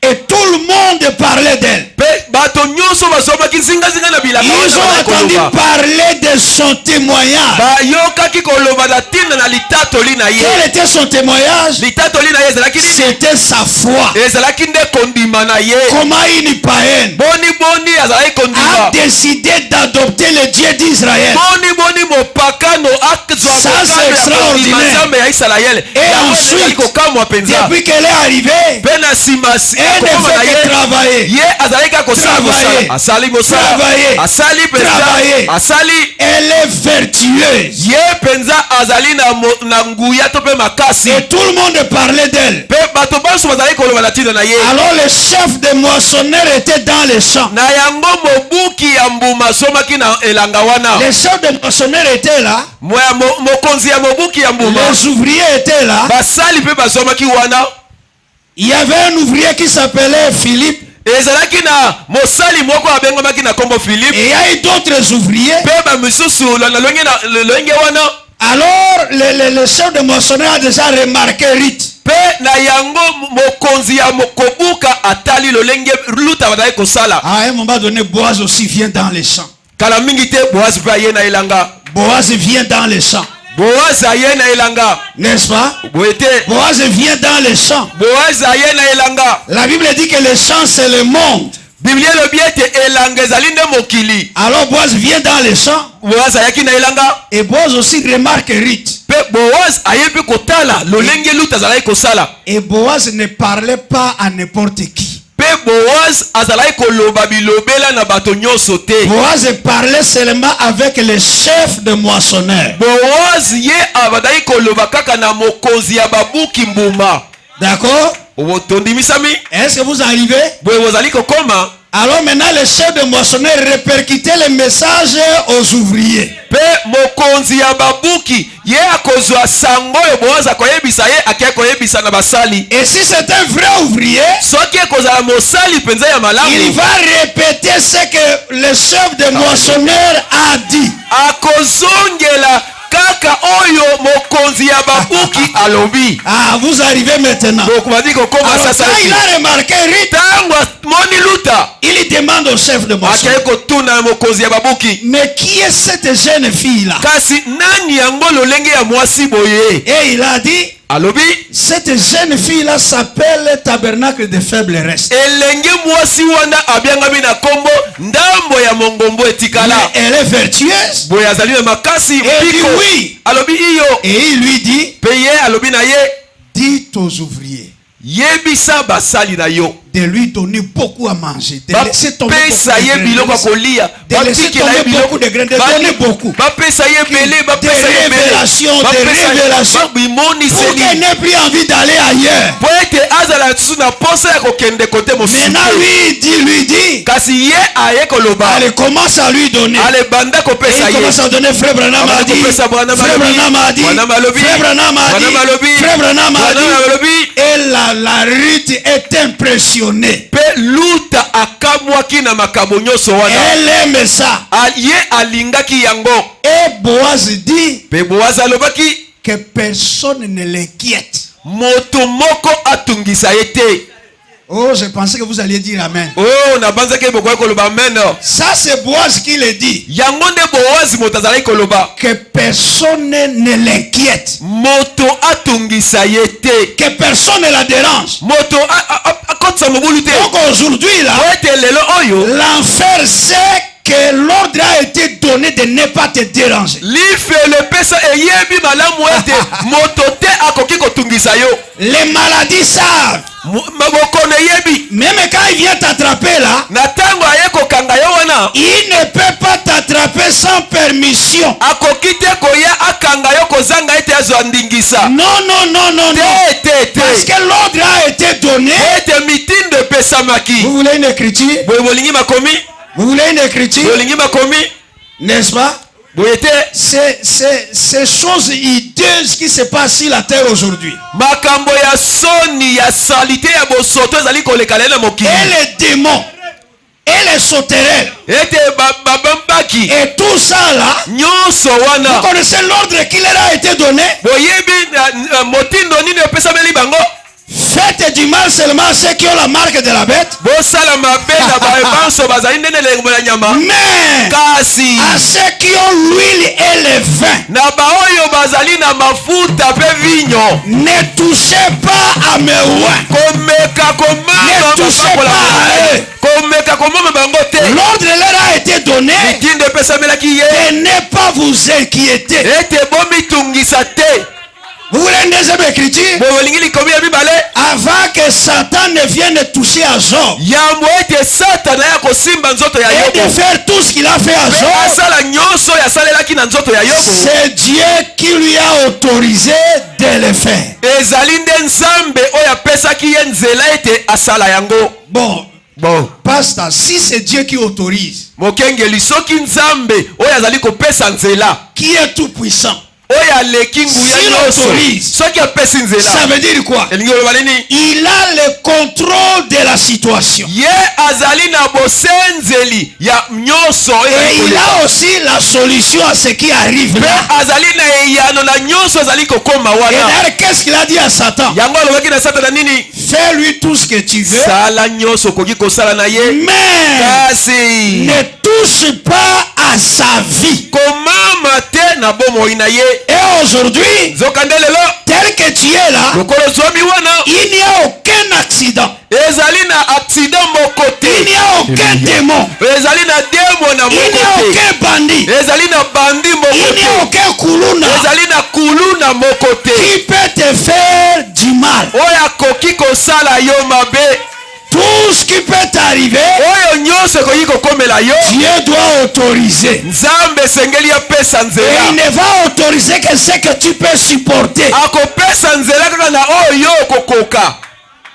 Et tout le monde parlait d'elle. mpe bato nyonso bazwamaki nzingazinga na bilanga Ils ont entendu parler de son témoignage. bayokaki koloba na ntina na litatoli na ye Quel était son témoignage? litatoli na ye ezalaki nini C'était sa foi. ezalaki nde kondima na ye Comment une païenne boni azalaki a kondima décidé d'adopter le Dieu d'Israël. boni mopakano azwa Ça, c'est kokano ya kondima extraordinaire. nzambe ya isalaele Et yango ensuite, ezali kokamwa mpenza depuis qu'elle est arrivée, mpe na nsima elle ne kokoma na fait que ye travailler. ye azalaki kaka kosala Travailler. mosala asali mosala Travailler. asali mpenza Travailler. asali Elle est vertueuse. ye mpenza azali na nguya to mpe makasi Et tout le monde parlait d'elle. mpe bato banso bazalaki koloba na ntina na ye Alors le chef des moissonneurs était dans les champs. na yango mobuki ya mbuma asomaki na elanga wana Les chefs des moissonneurs étaient là. mokonzi ya mobuki ya mbuma Les ouvriers étaient là. basali mpe bazomaki wana Il y avait un ouvrier qui s'appelait Philippe. ezalaki na mosali moko abengamaki na nkombo philipe Et il y a eu d'autres ouvriers. mpe bamisusu na lolenge wana Alors le chef de moissonneur a déjà remarqué Ruth. mpe na yango mokonzi ya kobuka atali lolenge luta bazali kosala À un moment donné, Boaz aussi vient dans les champs. kala mingi te boaz mpe aye na elanga Boaz vient dans les champs. boaz aye na elanga N'est-ce pas? boye te Boaz vient dans les champs. boaz aye na elanga La Bible dit que les champs, c'est le monde. biblia elobi ete elanga ezali nde mokili Alors Boaz vient dans les champs. boaz ayaki na elanga Et Boaz aussi remarque Ruth. mpe boaz ayebi kotala lolenge luta azalaki kosala Et Boaz ne parlait pas à n'importe qui. mpe boaz azalaki koloba bilobela na bato nyonso te Boaz parlait seulement avec le chef de moissonneur. boaz ye abandaki koloba kaka na mokonzi ya babuki mbuma D'accord? tondimisami Est-ce que vous arrivez? boye bozali kokoma Alors maintenant, le chef de moissonneur répercutait le message aux ouvriers. mpe mokonzi ya babuki ye akozwa sango oyo boaz akoyebisa ye akei koyebisa na basali Et si c'est un vrai ouvrier, soki ekozala mosali mpenza ya il malamu va répéter ce que le chef de moissonneur a dit. akozongela kaka oyo mokonzi ya babuki alobi. Ah, vous arrivez maintenant. Donc on va dire que Alors, quand il a remarqué Rite, tango moni luta il demande au chef de moisson, akaye kotuna mokonzi ya babuki, mais qui est cette jeune fille-là? kasi nani yango lolenge ya mwasi boye? Et il a dit, Alobi cette jeune fille-là s'appelle Tabernacle de Faible Reste. elenge mwasi wana abiangami na kombo ndambo ya mongombo Mais etikala. elle est vertueuse. Boye azali na makasi Et il dit mpiko. oui. Alobi iyo. Et il lui dit, Peye alobi na ye dites aux ouvriers yebisa basali na yo de lui donner beaucoup à manger, de laisser tomber bapesa ye biloko ya kolia, de laisser batikela ye tomber beaucoup de grains, de donner beaucoup. bapesa ye ebele, bapesa ye ebele, révélations, des révélations, bimonisi pour qu'elle n'ait plus envie d'aller ailleurs. po ete azala lisusu na posa ya kokende kote mosusu. Maintenant lui dit, Kasi ye aye koloba, allez, commence à lui donner. ale banda Et kopesa il ye. commence à donner. Frère Branham a dit, Frère Branham a dit, Frère Branham a dit, Frère Branham a dit. Et la Ruth est impressionnée. Pe luta akamwaki na makambo nyonso wana. Elle aime ça. Ye alingaki yango. Et Boaz dit Pe Boaz alobaki que personne ne l'inquiète. moto moko atungisa ye te. Oh, je pensais que vous alliez dire amen. Oh, na banzaki bokoye koloba amen. Ça, c'est Boaz qui le dit. Yango nde Boaz moto azalaki koloba. Que personne ne l'inquiète. Moto atungisa ye te. Que personne ne la dérange. Moto akotisa mobulu te. Donc aujourd'hui, là, Ete lelo oyo l'enfer sait que l'ordre a été donné de ne pas te déranger. lifele pesa eyebi malamu ete moto te akoki kotungisa yo. Les maladies savent. Bokono eyebi Même quand il vient t'attraper là, na tango aye kokanga yo wana il ne peut pas t'attraper sans permission. akoki te koya akanga yo kozanga ete azwa ndingisa. Non, non, non, non, non. Te Parce que l'ordre a été donné. ete mitindo epesamaki. Vous voulez une écriture? Boye bolingi makomi, Vous voulez une écriture? bolingi makomi, N'est-ce pas? boye te Ces choses hideuses qui se passent sur la terre aujourd'hui. makambo ya soni ya salite ya bosoto ezali koleka lelo mokili. Et les démons. Et les sauterelles. Ete babambaki Et tout ça là. nyonso wana. Vous connaissez l'ordre qui leur a été donné? Boyebi motindo nini epesameli bango. Faites du mal seulement à ceux qui ont la marque de la bête. Bosala mabe na baebanso bazali ndene lengo ya nyama. Mais Kasi à ceux qui ont l'huile et le vin, na baoyo bazali na mafuta pe vinyo. ne touchez pas à mes rois. Komeka komama Ne touchez pas à eux. komeka komama bango te. L'ordre leur a été donné Mitindo epesamelaki ye de ne pas vous inquiéter. ete bomitungisa te. Vous voulez une deuxième écriture? Bolingi likomi ya mibale Avant que Satan ne vienne toucher à Job yambo ete satana ya kosimba nzoto ya et de Yobo faire tout ce qu'il a fait à pe Job, asala nyonso ya asalelaki na nzoto ya Yobo, c'est Dieu qui lui a autorisé de le faire. ezali nde nzambe oyo apesaki ye nzela ete asala yango. Bon, pasteur, si c'est Dieu qui autorise, mokengeli soki nzambe oyo azali kopesa nzela qui est tout puissant, oyo aleki nguya S'il nyonso autorise, soki apesi nzela ça veut dire quoi? elingi oloba nini? Il a le contrôle de la situation. ye azali na bosenzeli ya nyonso oyo Et ezali il koleka. a aussi la solution à ce qui arrive Pe là. azali na eyano na nyonso ezali kokoma Et wana. d'ailleurs, qu'est-ce qu'il a dit à Satan? yango alobaki na satana nini? Fais-lui tout ce que tu veux, sala nyonso okoki kosala na ye, mais kasi ne touche pas à sa vie. komama te na bomoi na ye. Et aujourd'hui, nzokande lelo tel que tu es là, lokolo zwami wana il n'y a aucun accident. ezali na accident moko Il n'y te, a aucun démon. ezali na demo na Il n'y a moko te, aucun bandit. ezali na bandi moko Il n'y a te, aucun kuluna ezali na kulu na moko te qui peut te faire du mal. oyo akoki kosala yo mabe. Tout ce qui peut t'arriver, oyo nyonso ekoki kokomela yo, Dieu doit autoriser. nzambe esengeli apesa Et il nzela. ne va autoriser que ce que tu peux supporter. akopesa nzela kaka na oyo yo okokoka.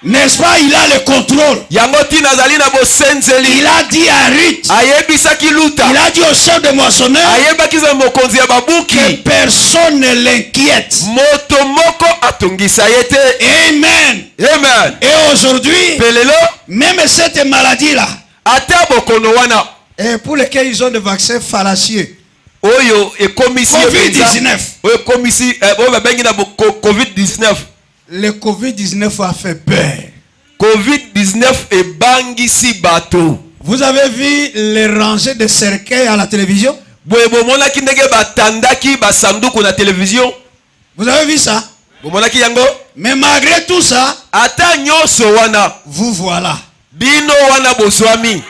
N'est-ce pas? Il a le contrôle. yango ntina azali na bosenzeli. Il a dit à Ruth, ayebisaki luta, il a dit au chef de moissonneur, ayebakisa mokonzi ya que babuki personne ne l'inquiète. moto moko atungisa ye te. Amen. Amen. Et aujourd'hui, Pe lelo même cette maladie-là, ata bokono wana et pour lesquels ils ont des vaccins fallacieux, oyo ekomisi Covid-19. oyo ekomisi oyo babengi na Covid-19. Le Covid-19 a fait peur. Covid-19 ebangisi bato. Vous avez vu les rangées de cercueils à la télévision? Boye bomonaki ndenge batandaki basanduku na télévision. Vous avez vu ça? Bomonaki yango? Mais malgré tout ça, Ata nyonso wana. vous voilà. Bino wana bozwami.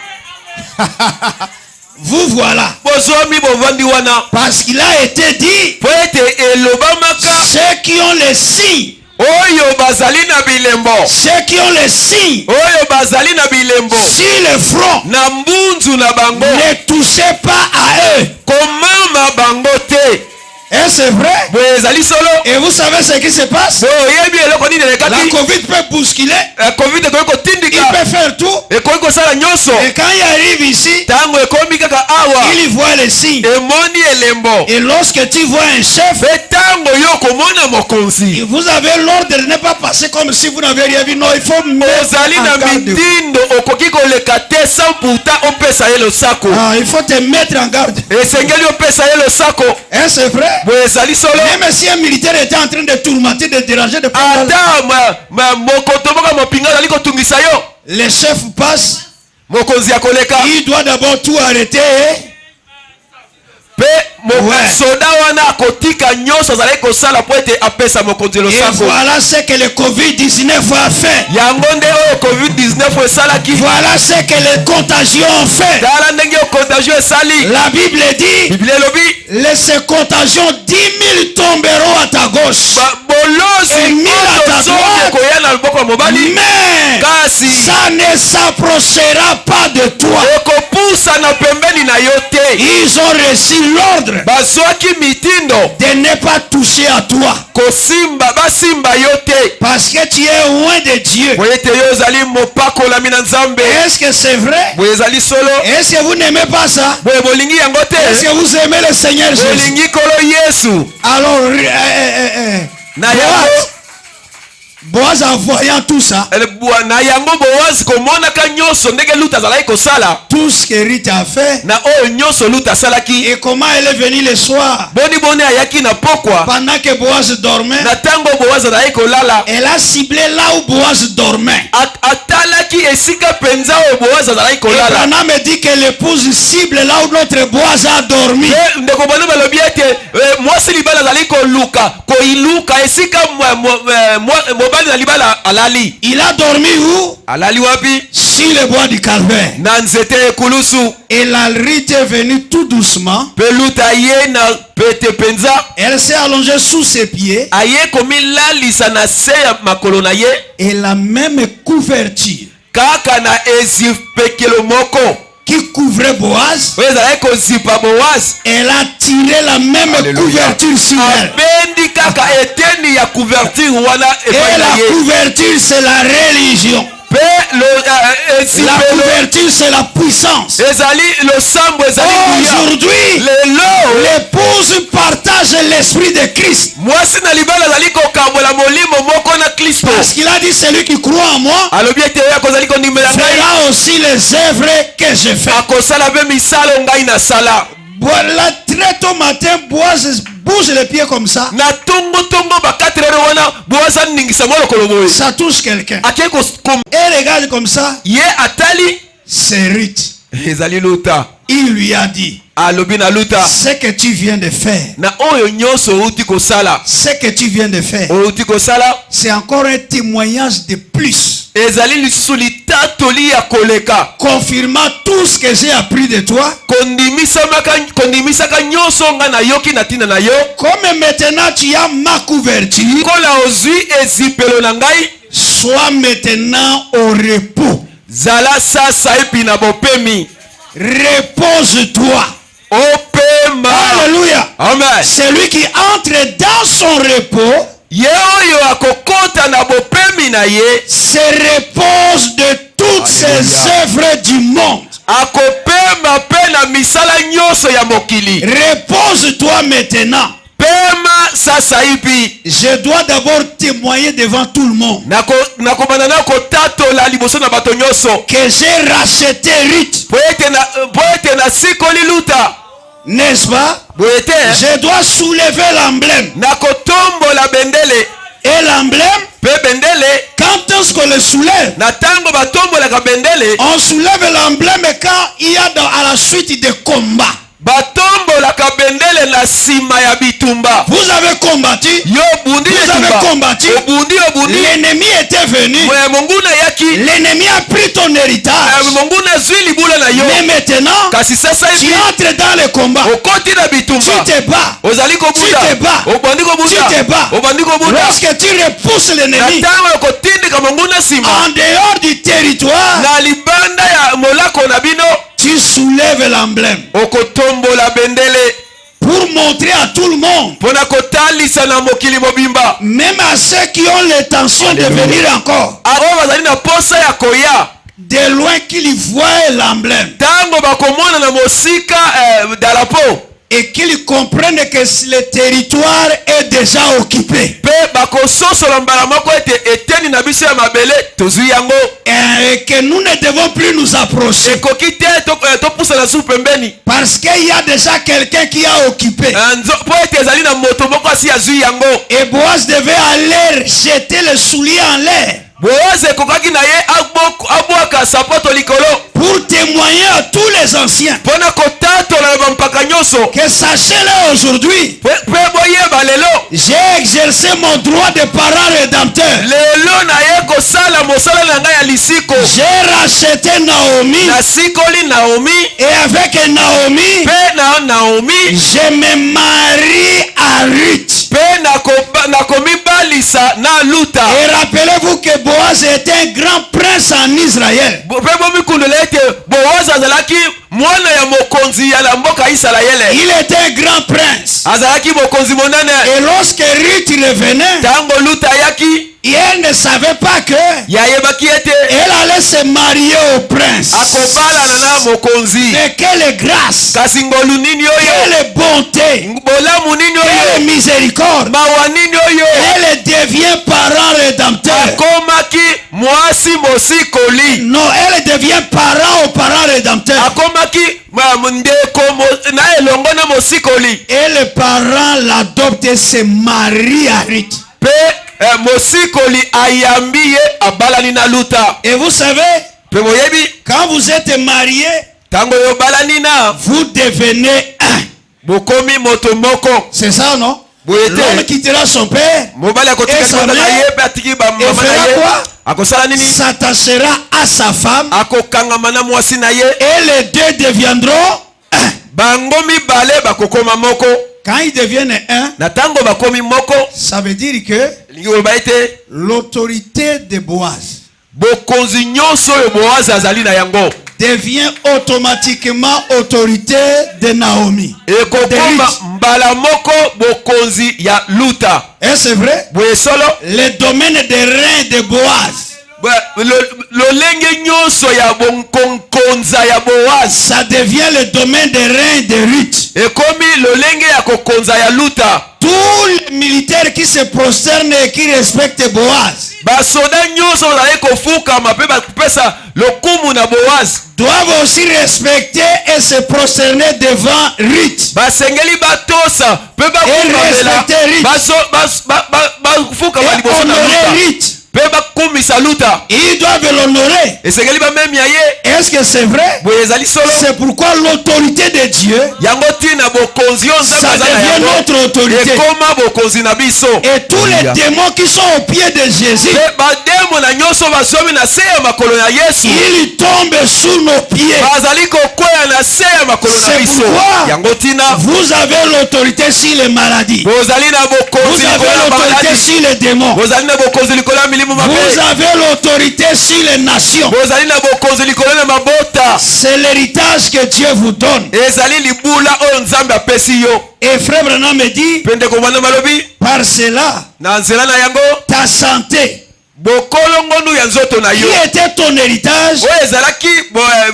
Vous voilà. Bozwami bovandi wana. Parce qu'il a été dit, Po ete elobamaka. ceux qui ont les signes, Oyo bazali na bilembo. ceux qui ont les signes Oyo bazali na bilembo. sur le front, Na mbunzu na bango. ne touchez pas à eux. Komama bango te. Et c'est vrai. Boye ezali solo. Et vous savez ce qui se passe? Oyebi eloko nini La elekaki. Covid peut bousculer. Covid ekoki Il kotindika. peut faire tout. Ekoki kosala nyonso. Et quand il arrive ici, Tango ekomi kaka awa. il y voit les signes. Emoni elembo. Et lorsque tu vois un chef, Pe tango yo komona mokonzi. vous avez l'ordre de ne pas passer comme si vous n'avez rien vu. Non, il faut mettre Ozali en na garde. mitindo okoki koleka te sans pourtant opesa ye losako. Ah, il faut te mettre en garde. Esengeli opesa ye losako. Hein, c'est vrai. Boye ezali solo. Même si un militaire était en train de tourmenter, de déranger, de prendre, Ata mokoto moko mopinga azali kotungisa yo. les chefs passent. Mokonzi akoleka. Il doit d'abord tout arrêter. Pe Ouais. soda wana akotika nyonso azali kosala po ete apesa mokonzi Et losako. voilà ce que le Covid-19 a fait. Yango nde oyo Covid-19 esalaki. Voilà ce que les contagions ont fait. Tala ndenge yo contagion esali. La Bible dit, Biblia elobi ces contagions, 10 000 tomberont à ta gauche. bolosi Emile oyo atadwa. soki ekoya na loboko ya mobali. Mais Kasi ça ne s'approchera pas de toi. ekopusana pembeni na yo te. Ils ont reçu l'ordre Bazwaki mitindo de ne pas toucher à toi. kosimba basimba yo te. Parce que tu es loin de Dieu. Boye ete yo ozali mopakolami na Nzambe. Est-ce que c'est vrai? Boye ezali solo. Est-ce que vous n'aimez pas ça? Boye bolingi yango Est-ce te. que vous aimez le Seigneur Jésus? Bolingi kolo Yesu. Alors, Na yango Boaz, en voyant tout ça, na yango Boazi komonaka nyonso ndenge Lutu azalaki kosala. tout ce que Ruth a fait, Na oyo nyonso Lutu asalaki. et comment elle est venue le soir, Boni ayaki na pokwa. pendant que Boaz dormait, Na tango Boazi azalaki kolala. elle a ciblé là où Boaz dormait. Atalaki esika penza oyo Boazi azalaki Et kolala. Branham me dit que l'épouse cible là où notre Boaz a dormi. Ndeko bano balobi ete mwasi libala azali koluka koiluka esika mobali na libala alali. Il a dormi où? Alali wapi? Sur le bois du calvaire. Na nzete ekulusu. Et la Ruth est venue tout doucement. Pe Lutu aye na pete penza. Elle s'est allongée sous ses pieds. Aye komilalisa na se ya makolo na ye. Et la même couverture Kaka na ezipekelo moko qui couvrait Boaz, oyo ezalaki kozipa Boazi. elle a tiré la même Alléluia. couverture sur elle. Abendi kaka eteni ya couverture wana Et epai na la ye. couverture, c'est la religion. Pe La ezipelo couverture, c'est la puissance. ezali losambo ezali kuya. Aujourd'hui, Lelo l'épouse partage l'esprit de Christ. mwasi na libala azali kokambola molimo moko na Kristo. Parce qu'il a dit, celui qui croit en moi Alobi ete oyo akozali kondimela ngai fera aussi les œuvres que je fais. akosala mpe misala ngai nasala. Voilà, très tôt matin, Boaz bouge les pieds comme ça. Na tongo ba 4 heures wana Boazi aningisa molokolo boye. Ça touche quelqu'un. Ake Et regarde comme ça, ye atali c'est Ruth. ezali Luta. Il lui a dit, Alobi na Luta. ce que tu viens de faire, Na oyo nyonso outi kosala. ce que tu viens de faire, Outi kosala. c'est encore un témoignage de plus, Ezali lisusu litatoli ya koleka. confirmant tout ce que j'ai appris de toi. Kondimisaka nyonso nga na yoki na tina na yo. Comme maintenant tu as ma couverture, Kola ozwi ezipelo na ngai. sois maintenant au repos. Zala sasa epi na bopemi. Repose-toi. Opema. Alléluia. Amen. Celui qui entre dans son repos Ye oyo akokota na bopemi na ye. se repose de toutes ces œuvres du monde. Akopema pe na misala nyonso ya mokili. Repose-toi maintenant. Pema sasa hivi. Je dois d'abord témoigner devant tout le monde Nakobanda na kotatola liboso na bato nyonso. que j'ai racheté Ruth. Po ete na sikoli Luta. n'est-ce pas? boye te Je dois soulever l'emblème. nakotombola bendele Et l'emblème, mpe bendele quand est-ce qu'on le soulève? na ntango batombolaka bendele On soulève l'emblème quand il y a à la suite des combats. batombolaka bendele na nsima ya bitumba. Vous avez combattu. Yo obundi Vous avez bitumba combattu. obundi L'ennemi était venu. monguna yaki L'ennemi a pris ton héritage. monguna zwi libula na yo Mais maintenant, kasi sasa tu hivi entres dans le combat. okoti na bitumba Tu te bats. ozali Tu te bats. kobunda obandi Tu te bats. kobunda obandi kobunda Lorsque tu repousses na l'ennemi ntango ya kotindika monguna nsima en dehors du territoire, na libanda ya molako na bino tu soulèves l'emblème okotombola bendele pour montrer à tout le monde, mpona kotalisa na mokili mobimba même à ceux qui ont l'intention de venir encore, oyo bazali na posa ya koya de loin qu'ils voient l'emblème ntango bakomona na mosika dalapo et qu'ils comprennent que le territoire est déjà occupé mpe bakososola mbala moko ete eteni na biso ya mabele tozwi yango et que nous ne devons plus nous approcher ekoki te topusana su pembeni parce qu'il y a déjà quelqu'un qui a occupé. mpo ete ezali na moto moko asi azwi yango Et Boaz devait aller jeter le soulier en l'air boazi ekokaki na ye abwaka sapato likolo pour témoigner à tous les anciens mpona kotatola na bampaka nyonso que sachez-le aujourd'hui, mpe boyeba lelo j'ai exercé mon droit de parent rédempteur. lelo naye kosala mosala na ngai ya lisiko J'ai racheté Naomi nasikoli naomi et avec Naomi, mpe na naomi je me marie à Ruth. mpe nakomibalisa na luta Et rappelez-vous que Boaz était un grand prince en Israël. mpe bomikundela ete boazi azalaki mwana ya mokonzi ya mboka isalaele Il était un grand prince. azalaki mokonzi monene Et lorsque Ruth revenait, ntango luta ayaki et elle ne savait pas que yayebaki ete elle allait se marier au prince. akobalana na mokonzi Mais quelle grâce, kasi ngolu nini oyo quelle bonté, bolamu nini quelle oyo miséricorde. mawa nini oyo Elle devient parent rédempteur. akomaki mwasi mosikoli Non, elle devient parent au parent rédempteur. akomaki ndeko na elongo na mosikoli Et le parent l'adopte et se marie à Ruth. mpe mosikoli ayambi ye abalani na luta Et vous savez, mpe boyebi quand vous êtes marié, ntango yo obalani na vous devenez un. bokomi moto moko C'est ça, non? boye L'homme te quittera son père, mobali Et akotikali sa banda na mère, ye mpe atiki bamama et na fera ye quoi? akosala nini S'attachera à sa femme akokangama na mwasi na ye et les deux deviendront un. bango mibale bakokoma moko Quand ils deviennent un, na ntango bakomi moko ça veut dire que elingi koloba ete l'autorité de Boaz bokonzi nyonso oyo boazi azali na yango devient automatiquement autorité de Naomi. ekokoma mbala moko bokonzi ya luta Et c'est vrai, boye solo le domaine des reins de Boaz, lolenge nyonso ya bonkonza ya boazi ça devient le domaine des reins de Ruth. ekomi lolenge ya kokonza ya luta Tous les militaires qui se prosternent et qui respectent Boaz basoda nyonso bazali kofukama mpe bakopesa lokumu na boazi doivent aussi respecter et se prosterner devant Ruth. basengeli batosa mpe respecter Ruth. bafukama Et liboso na honorer luta Ruth. mpe bakumisa luta Ils doivent l'honorer. esengeli bamemia ye Est-ce que c'est vrai? boye ezali solo C'est pourquoi l'autorité de Dieu, yango ntina bokonzi oyo nzambe ça aza na devient yango notre autorité. ekoma bokonzi na biso Et tous les démons qui sont au pied de Jésus, mpe bademo na nyonso bazomi na se ya makolo ya yesu ils tombent sous nos pieds. bazali kokwea na se ya makolo na C'est biso pourquoi yango ntina vous avez l'autorité sur les maladies. bozali na Vous bokonzi avez likolo ya l'autorité maladi sur les démons. bozali na bokonzi likolo ya milimo mabe Vous avez l'autorité sur les nations. bozali na bokonzi likolo ya mabota C'est l'héritage que Dieu vous donne. ezali libula oyo nzambe apesi yo Et frère Branham me dit, mpe ndeko mwana malobi par cela, na nzela na yango ta santé, bokolongondu ya nzoto na qui yo était ton héritage, oyo ezalaki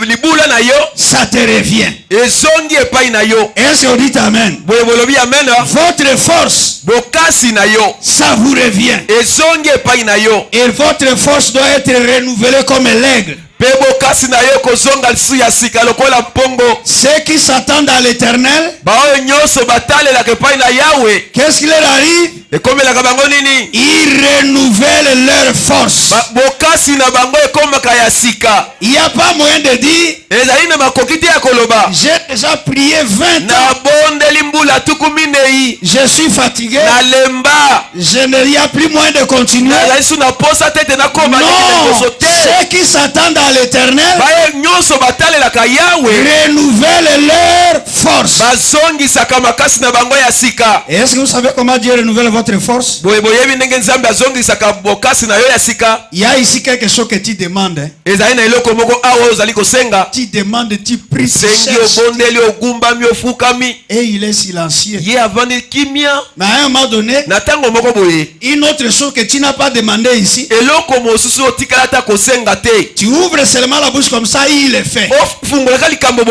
libula na yo ça te revient. ezongi epai na yo Est-ce qu'on dit Amen? boye bolobi amen Votre force, bokasi na yo ça vous revient. ezongi epai na yo Et votre force doit être renouvelée comme l'aigle. pe bokasi na yo kozonga lisu ya sika lokola mpongo. Ceux qui s'attendent à l'éternel, Baoyo nyonso batalelaka epai na Yawe qu'est-ce qui leur arrive? ekomelaka bango nini? Ils renouvellent leur force. Bokasi na bango ekomaka ya sika. Il n'y a pas moyen de dire, Ezali na makoki te ya koloba j'ai déjà prié 20 ans, nabondeli mbula tuku minei je suis fatigué, nalemba je n'y a plus moyen de continuer. nazali su na posa tete nakoma Non, liboso te. ceux qui s'attendent à l'éternel Baye nyonso batalelaka Yawe renouvellent leur force. bazongisaka makasi na bango ya sika. Et est-ce que vous savez comment Dieu renouvelle votre force? Boye boyebi ndenge Nzambe azongisaka bokasi na yo ya sika. Il y a ici quelque chose que tu demandes. Hein. Ezali na eloko moko awa ozali kosenga. Tu demandes, tu pries, tu Sengi cherches. obondeli ogumbami ofukami. Et il est silencieux. Ye avandi kimia. Mais à un moment donné, Na tango moko boye une autre chose que tu n'as pas demandé ici, eloko mosusu otikala ata kosenga te. tu ouvres seulement la bouche comme ça, il le fait. Ofungolaka likambo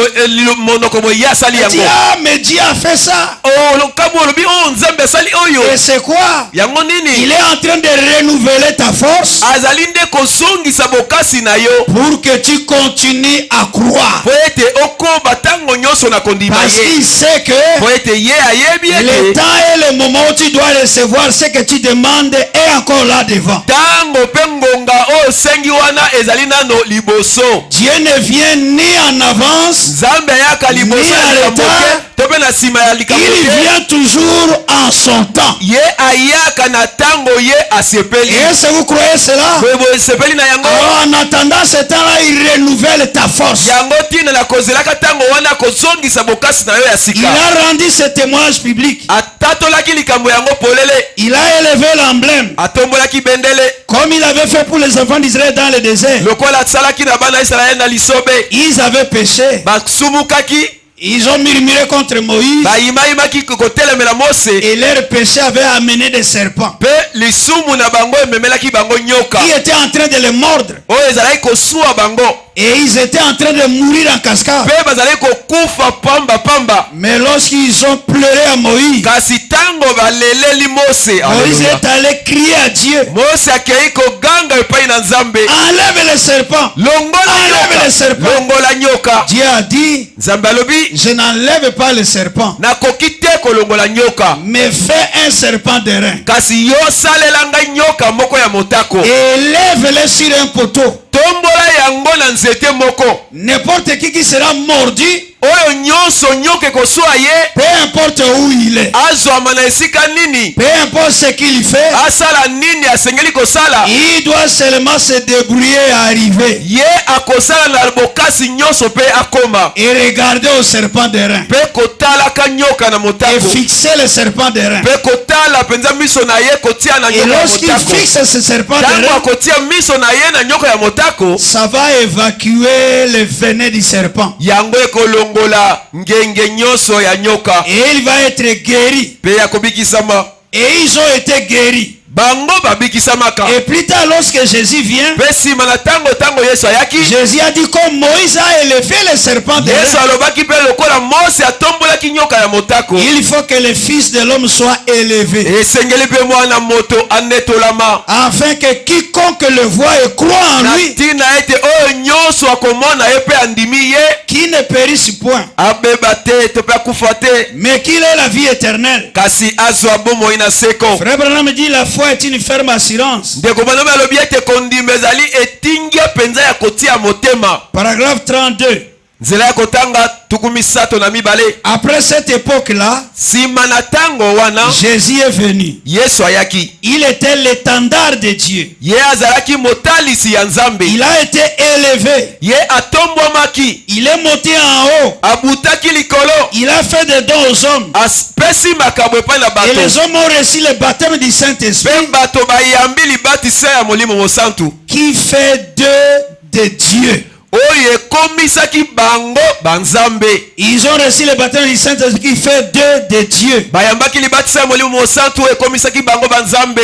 monoko boye ye asali Tu yango. dis, ah, mais Dieu a fait ça. Oh, lokambo olobi oh Nzambe asali oyo. Et c'est quoi? Yango Il nini? est en train de renouveler ta force Azali nde kozongisa bokasi na yo. pour que tu continues à croire. Po ete okoba tango nyonso na kondima Parce ye. qu'il sait que Po ete ye ayebi le ete temps et le moment où tu dois recevoir ce que tu demandes est encore là devant. tango mpe ngonga oyo osengi wana ezali nano liboso. Dieu ne vient ni en avance, Nzambe ayaka liboso Ni ya likambo aleta. te to mpe na nsima ya likambo il te. vient toujours en son temps. Ye ayaka na tango ye asepeli. Et est-ce que vous croyez cela? Boye boye esepeli na yango. Alors en attendant ce temps-là, il renouvelle ta force. Yango ntina na kozelaka tango wana kozongisa bokasi na yo ya Il sika. a rendu ce témoignage public. Atatolaki likambo yango polele. Il a élevé l'emblème Atombolaki bendele. comme il avait fait pour les enfants d'Israël dans le désert. Lokola asalaki na bana Israele na lisobe. Ils avaient péché. Basumukaki. Ils ont murmuré contre Moïse Bayimayimaki kotelemela Mose. et leur péché avait amené des serpents Pe lisumu na bango ememelaki bango nyoka. qui étaient en train de les mordre. Oyo ezalaki kosuwa bango. Et ils étaient en train de mourir en cascade. Pe bazalaki kokufa pamba pamba. Mais lorsqu'ils ont pleuré à Moïse, Kasi tango baleleli Mose. Moïse Alléluia. est allé crier à Dieu. Mose akei koganga epai na Nzambe. Enlève les serpents. Longola Enlève les nyoka. serpents. Longola nyoka. Dieu a dit, Nzambe alobi je n'enlève pas les serpents, nakoki te kolongola nyoka. mais fais un serpent d'airain. Kasi yo salela ngai nyoka moko ya motako. Et lève-les sur un poteau. Tombola yango na nzete moko. N'importe qui sera mordu, Oyo nyonso nyoka ekosuwa ye. peu importe où il est, Azwama na esika nini. peu importe ce qu'il fait, Asala nini asengeli kosala. il doit seulement se débrouiller et arriver. Ye akosala na bokasi nyonso pe akoma. Et regarder au serpent d'airain. Pe kotalaka nyoka na Et motako. fixer le serpent d'airain. Pe kotala penza miso na ye kotia na Et nyoka ya lorsqu'il motako. fixe ce serpent Tango d'airain, akotia miso na ye na nyoka ya motako. ça va évacuer le venin du serpent. Yango ekolongola ngenge nyonso ya nyoka. Et il va être guéri. Pe ya kobikisama. Et ils ont été guéris. Bango babikisamaka. Et plus tard, lorsque Jésus vient, Pe sima na tango Yesu ayaki. Jésus a dit comme Moïse a élevé le serpent Yesu d'airain, alobaki pe lokola Mose atombolaki nyoka ya motako. il faut que le Fils de l'homme soit élevé. Esengeli pe mwana moto anetolama. Afin que quiconque le voit et croit en Na lui, tina ete oyo nyonso akomona ye pe andimi ye. qui ne périsse point, Abeba te to pe akufa te. mais qu'il ait la vie éternelle. Kasi azwa bomoi na seko. Frère Branham dit la foi est une ferme assurance. Ndeko banome alobi ete kondima ezali etingia penza ya kotia motema. Paragraphe 32. Nzela ya kotanga tuku misato na mibale. Après cette époque-là, Sima na tango wana Jésus est venu. Yesu ayaki. Il était l'étendard de Dieu. Ye azalaki motalisi ya Nzambe. Il a été élevé. Ye atombwamaki. Il est monté en haut. Abutaki likolo. Il a fait des dons aux hommes. Apesi makambo epai na Et bato. les hommes ont reçu le baptême du Saint-Esprit Pe bato bayambi libatisa ya molimo mosantu. qui fait d'eux de Dieu. Oyo ekomisaki bango banzambe. Ils ont reçu le baptême du Saint-Esprit qui fait d'eux de Dieu. Bayambaki libatisa ya molimo mosantu ekomisaki bango banzambe.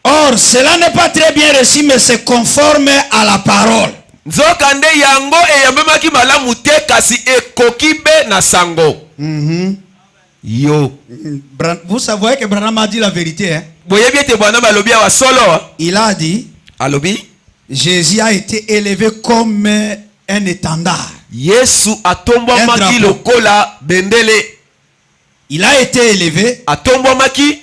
Or, cela n'est pas très bien reçu, mais c'est conforme à la parole. Nzoka nde yango eyambemaki malamu te kasi ekoki be na sango. Yo. Vous savez que Branham a dit la vérité. Hein? Boyebi ete bwana malobi awa solo. Il a dit, Alobi. Jésus a été élevé comme un étendard. Yesu atombwamaki lokola bendele. Il a été élevé Atombwamaki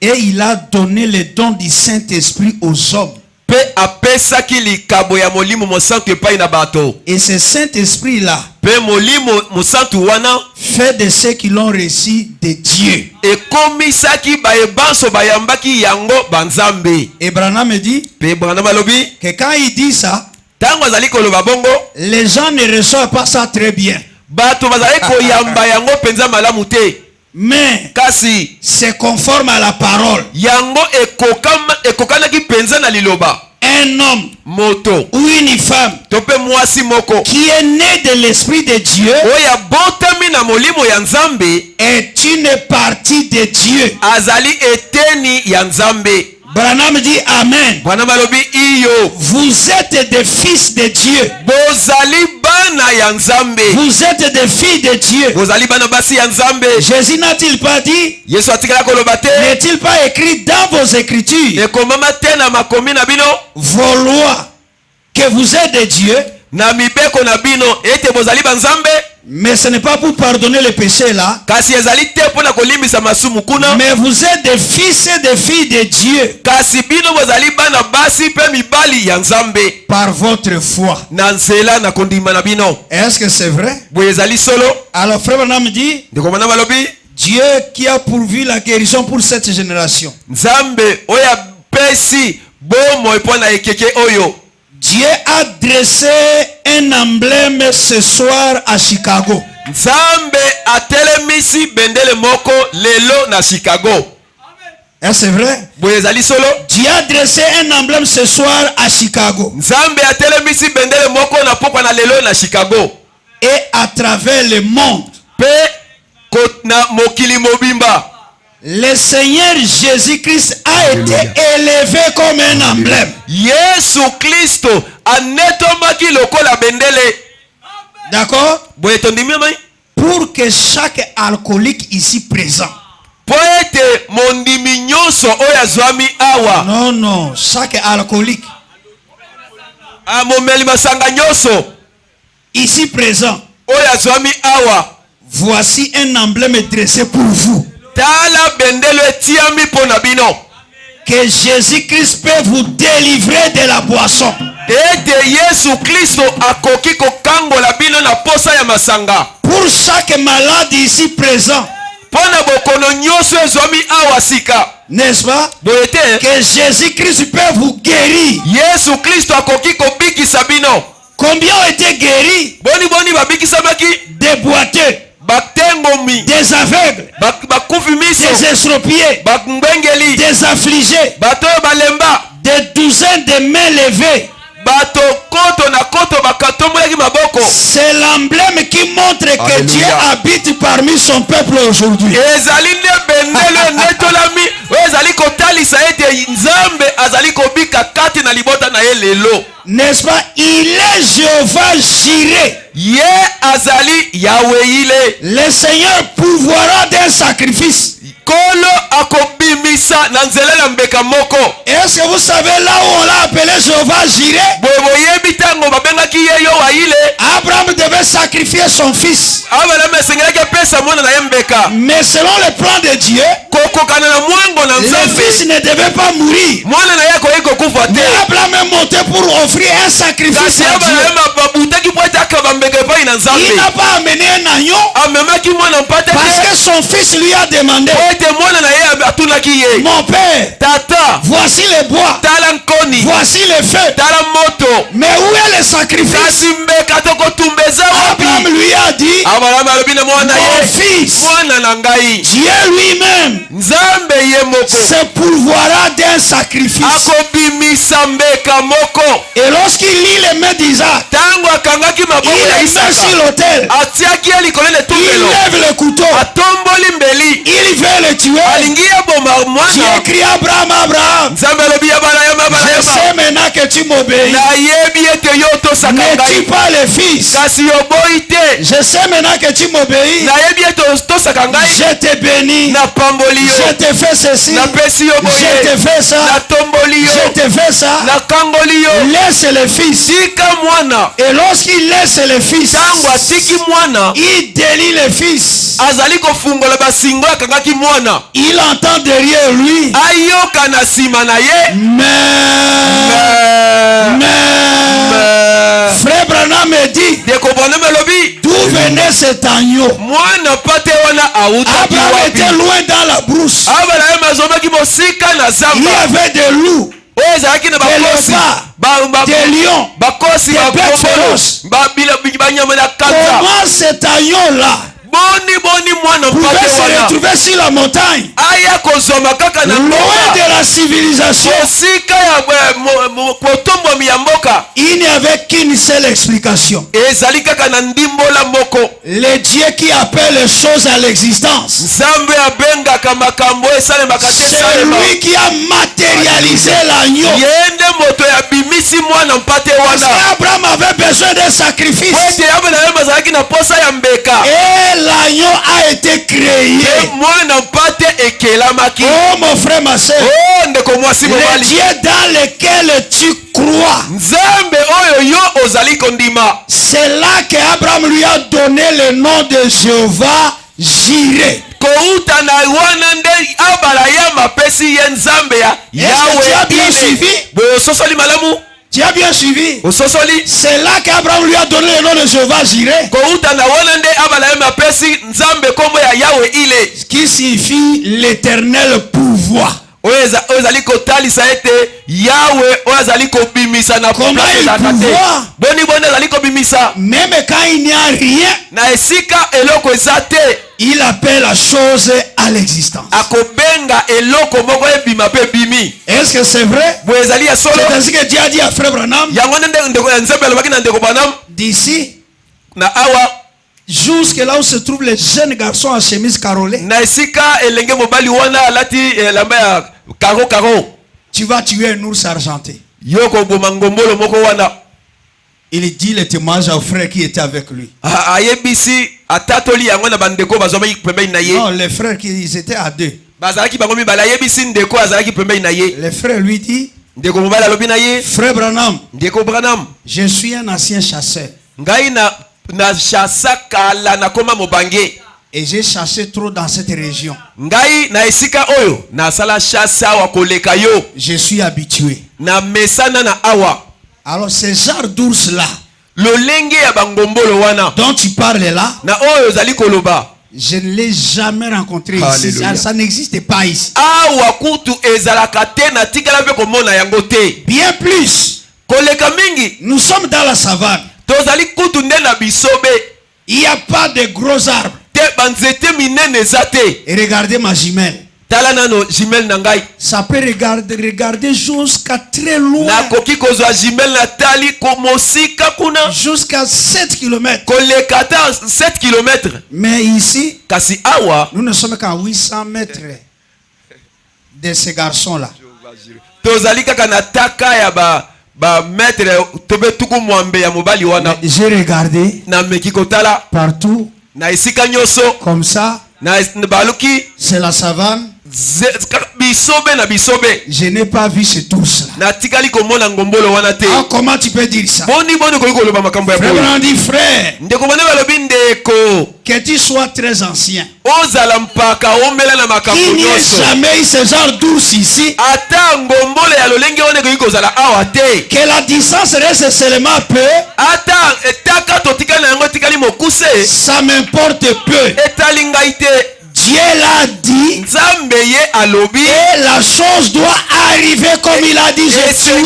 et il a donné le don du Saint-Esprit aux hommes. pe apesaki likabo ya molimo mosantu epai na bato. Et ce Saint-Esprit-là Pe molimo mosantu wana fait de ceux qui l'ont reçu de Dieu. ekomisaki bayebanso bayambaki yango banzambe. Et Branham me dit Pe Branham alobi que quand il dit ça, tango azali koloba bongo les gens ne reçoivent pas ça très bien. bato bazali koyamba yango penza malamu te. Mais Kasi c'est conforme à la parole. yango ekokanaki penza na liloba. Un homme Moto ou une femme to pe mwasi moko qui est né de l'Esprit de Dieu oyo abotami na molimo ya nzambe est une partie de Dieu. azali eteni ya nzambe. Branham dit Amen. Bwana malobi iyo Vous êtes des fils de Dieu. bozali bana ya nzambe. Vous êtes des filles de Dieu. Bozali bana basi ya nzambe. Jésus n'a-t-il pas dit, Yesu atikala koloba te n'est-il pas écrit dans vos écritures, ekomama te na makomi na bino vos lois, que vous êtes de Dieu, na mibeko na bino ete bozali banzambe? mais ce n'est pas pour pardonner les péchés là, Kasi ezali te mpona kolimbisa masumu kuna, mais vous êtes des fils et des filles de Dieu kasi bino bozali bana basi pe mibali ya nzambe par votre foi. na nzela na kondima na bino. Est-ce que c'est vrai? Boye ezali solo? Alors frère Branham dit, Ndeko Branham alobi Dieu qui a pourvu la guérison pour cette génération, nzambe oyo apesi bomoi mpo na ekeke oyo. Dieu a dressé un emblème ce soir à Chicago. Nzambe atelemisi bendele moko lelo na Chicago. Est-ce que c'est vrai? Boye ezali solo? Dieu a dressé un emblème ce soir à Chicago. Nzambe atelemisi bendele moko na pokwa na lelo na Chicago. Et à travers le monde. Pe na mokili mobimba. Le Seigneur Jésus-Christ a été élevé comme un emblème. Yesu Kristo anetomaki lokola bendele. D'accord? Boye tondimi mai? Pour que chaque alcoolique ici présent. Po ete mondimi nyonso oyo azwami awa. Non, non. Chaque alcoolique Amomeli masanga nyonso ici présent. oyo azwami awa. Voici un emblème dressé pour vous. Tala bendele etiami mpo na bino. Que Jésus-Christ peut vous délivrer de la boisson. Ete Yesu Kristo akoki kokangola bino na posa ya masanga. Pour chaque malade ici présent. Pona bokono nyonso ezwami awa sika. N'est-ce pas? Boye te Que Jésus-Christ peut vous guérir. Yesu Kristo akoki kobikisa bino. Combien ont été guéris? Boni babikisamaki Des boiteux, batengomi, des aveugles, bakufi miso, des estropiés, bakumbengeli, des affligés, bato oyo balemba, des douzaines de mains levées. bato koto na koto bakatombolaki maboko. C'est l'emblème qui montre que Alléluia. Dieu habite parmi son peuple aujourd'hui. Ezali nde bendele netolami oyo ezali kotalisa ete nzambe azali kobika kati na libota na ye lelo. N'est-ce pas? Il est Jéhovah Jireh. Ye azali yaweyile. Le Seigneur pourvoira d'un sacrifice. Kolo akobimisa na nzela na mbeka moko. Est-ce que vous savez là où on l'a appelé Jéhovah Jireh? Boye boyebi ntango babengaki ye yo wayile. Abraham devait sacrifier son fils. Abraham asengelaki apesa mwana na ye mbeka. Mais selon le plan de Dieu, kokokana na mwango na le nzambe fils ne devait pas mourir. mwana na ye akoki kokufa Mais te. Abraham est monté pour offrir un sacrifice Kasi à Dieu. abrahama babutaki po ete akaba mbeka epai na Il nzambe. n'a pas amené un agneau Amemaki mwana mpate parce te que son fils lui a demandé, po ete mwana na ye atunaki ye. mon père, Tata, voici les bois, tala nkoni, voici les feux, tala moto. mais où est le sacrifice? Kasi mbeka tokotumbeza Abraham wapi? lui a dit, Abrahama alobi na mwana mon ye, fils, mwana na ngai, Dieu lui-même nzambe ye moko se pourvoira d'un sacrifice. akobimisa mbeka moko. Et lorsqu'il lit les mains d'Isaac, Tango akangaki il maboko ya les met sur Isaka, l'autel, atiaki ye likolo na il etumbelo, lève le couteau, atomboli mbeli, il veut voulait le tuer. alingi aboma J'ai mwana écrit Abraham, Abraham. nzambe alobi abalama Je abalama sais maintenant que tu m'obéis. nayebi ete yo otosaka Ne ngai tue pas le fils. kasi oboyi te Je sais maintenant que tu m'obéis. nayebi ete otosaka ngai Je te bénis. napamboli Je yo te fais ceci. napesi yo Je te boye fais ça. natomboli yo Je te fais ça. nakangoli yo Laisse le fils. tika mwana Et lorsqu'il laisse le fils, ntango atiki mwana il délie le fils. azali kofungola basingo akangaki mwana Il entend derrière lui. ayoka na nsima na ye Mais, Frère Branham me dit, ndeko Branham elobi d'où venait cet agneau? mwana pate wana autaki Abraham wapi était loin dans la brousse. abraham azomaki mosika na Il y zamba avait des loups, oyo ezalaki na bakosi des lions. bakosi Des bêtes bakombolo féroces. banyama na kata Comment cet agneau-là boni mwana pouvait mpate se wana retrouver sur la montagne, aya kozwama kaka na loin mboka de la civilisation? mosika ya kotombwami ya mboka Il n'y avait qu'une seule explication. ezali kaka na ndimbola moko Le Dieu qui appelle les choses à l'existence, nzambe abengaka makambo esalemaka te c'est salema lui qui a matérialisé l'agneau. ye nde moto yabimisi mwana mpate Parce wana qu'Abraham avait besoin d'un sacrifice. po ete abraham azalaki na posa ya mbeka Et l'agneau a été créé. ye mwana mpate ekelamaki Oh mon frère, ma soeur, o ndeko mwasi le mobali Dieu dans lequel tu crois, nzambe oyo yo ozali kondima c'est là qu'Abraham lui a donné le nom de Jéhovah Jireh. kouta na wana nde abraham apesi ye nzambe ya tu as bien yawe suivi? boye ososoli malamu Tu as bien suivi? ososoli C'est là qu'Abraham lui a donné le nom de Jéhovah Jireh, kouta na wana nde abraham apesi nzambe kombo ya yawe ile qui signifie l'éternel pouvoir. oyo ezali kotalisa ete yawe oyo azali kobimisa na Comment place il ezalaka te pouvoir? boni azali kobimisa Même quand il n'y a rien, na esika eloko eza te il appelle la chose à l'existence. akobenga eloko moko ebima mpe ebimi Est-ce que c'est vrai? boye ezali ya solo C'est ainsi que Dieu a dit à Frère Branham, yango nde ndeko ya nzambe alobaki na ndeko Branham d'ici na awa jusque là où se trouve les jeunes garçons en chemise carolée, na esika elenge mobali wana alati elamba ya karo tu vas tuer un ours argenté. yo koboma ngombolo moko wana Il dit le témoignage au frère qui était avec lui. ayebisi atatoli yango na bandeko bazwamaki pembeni na ye Non, les frères qui ils étaient à deux. bazalaki bango mibale ayebisi ndeko azalaki pembeni na ye Le frère lui dit, ndeko mobali alobi na ye Frère Branham, ndeko Branham je suis un ancien chasseur ngai na chassa kala nakoma mobange et j'ai chassé trop dans cette région. ngai na esika oyo nasala chasse awa koleka yo Je suis habitué. na mesana na awa Alors ces genres d'ours là lolenge ya bangombolo wana dont tu parles là, na oyo ozali koloba je ne l'ai jamais rencontré ici. Alléluia. Ça n'existe pas ici. awa kutu ezalaka te natikala mpe komona yango te Bien plus, koleka mingi nous sommes dans la savane. tozali kutu nde na bisobe Il n'y a pas de gros arbres. te banzete minene eza te Et regardez ma jumelle. tala nano jimel na ngai Ça peut regarder jusqu'à très loin. nakoki kozwa jimel natali mosika kuna Jusqu'à 7 km. koleka ata 7 km Mais ici, kasi awa nous ne sommes qu'à 800 mètres de ces garçons-là. tozali kaka na taka ya bametre tobe tuku mwambe ya mobali wana J'ai regardé na meki kotala partout, na esika nyonso comme ça. na baluki C'est la savane. bisobe na bisobe Je n'ai pas vu ce tous-là. natikali komona ngombolo wana te Ah, comment tu peux dire ça? boni koki koloba makambo ya Frère boye Branham dit, frère, ndeko bane balobi ndeko que tu sois très ancien. ozala mpaka omela na makambo Il n'y a nyonso jamais eu ce genre d'ours ici. ata ngombolo ya lolenge wana ekoki kozala awa te Que la distance reste seulement peu, ata etaka totikali na yango etikali mokuse ça m'importe peu. etali ngai te Dieu l'a dit nzambe ye alobi et la chose doit arriver comme il a dit. Je tuerai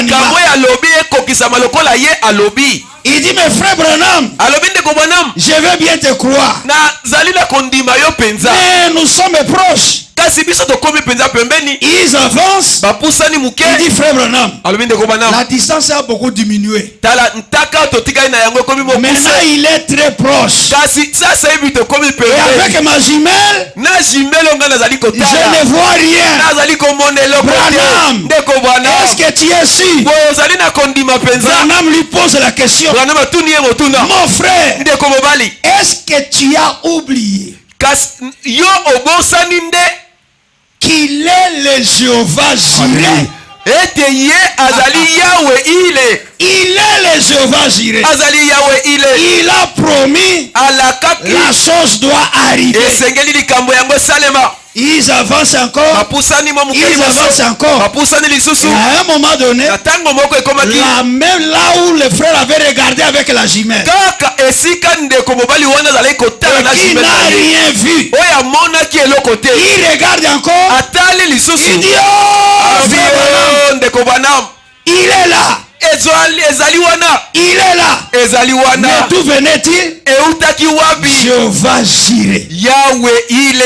likambo l'animal. ye alobi ekokisama lokola ye alobi Il dit, mais frère Branham, alobi ndeko Branham je veux bien te croire. nazali na kondima yo mpenza Mais nous sommes proches. kasi biso tokomi mpenza pembeni Ils avancent. bapusani moke Il dit frère Branham, alobi ndeko la Branham distance a beaucoup diminué. tala ntaka totikali na yango ekomi Maintenant mokuse il est très proche. kasi sasa hivi tokomi Et pembeni avec ma jumelle, na jimelo nga nazali je kotala ne vois rien. nazali komona eloko Branham. te ndeko Branham Est-ce que tu es sûr? boye ozali na kondima mpenza Branham lui pose la question. Branham atuni ye motuna Mon frère, ndeko mobali est-ce que tu as oublié kasi yo obosani nde qu'il est le Jéhovah Jireh? ete ye azali yawe ile Il est le Jéhovah Jireh. azali yawe ile Il a promis alakaki la chose doit arriver. esengeli likambo yango esalema Ils avancent encore. bapusani mwa mokeli Ils avancent mosusu encore. bapusani lisusu Et à un moment donné, na ntango moko ekomaki là même là où le frère avait regardé avec la jumelle, kaka esika ndeko mobali wana azalaki kotala na et qui jimel n'a na ye rien vu, oyo amonaki eloko te il regarde encore. atali lisusu Il dit, oh, alobi frère Branham, "Oh, ndeko Branham il est là. ezali wana Il est là. ezali Mais wana d'où venait-il? eutaki wapi Jéhovah Jireh. yawe ile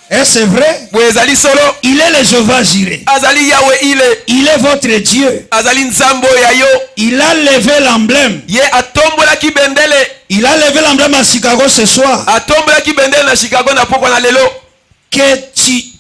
Et c'est vrai, boye ezali solo il est le Jéhovah Jireh. azali yawe ile Il est votre Dieu. azali nzambe oyo ya yo Il a levé l'emblème. ye atombolaki bendele Il a levé l'emblème à Chicago ce soir. atombolaki bendele na chicago na pokwa na lelo Que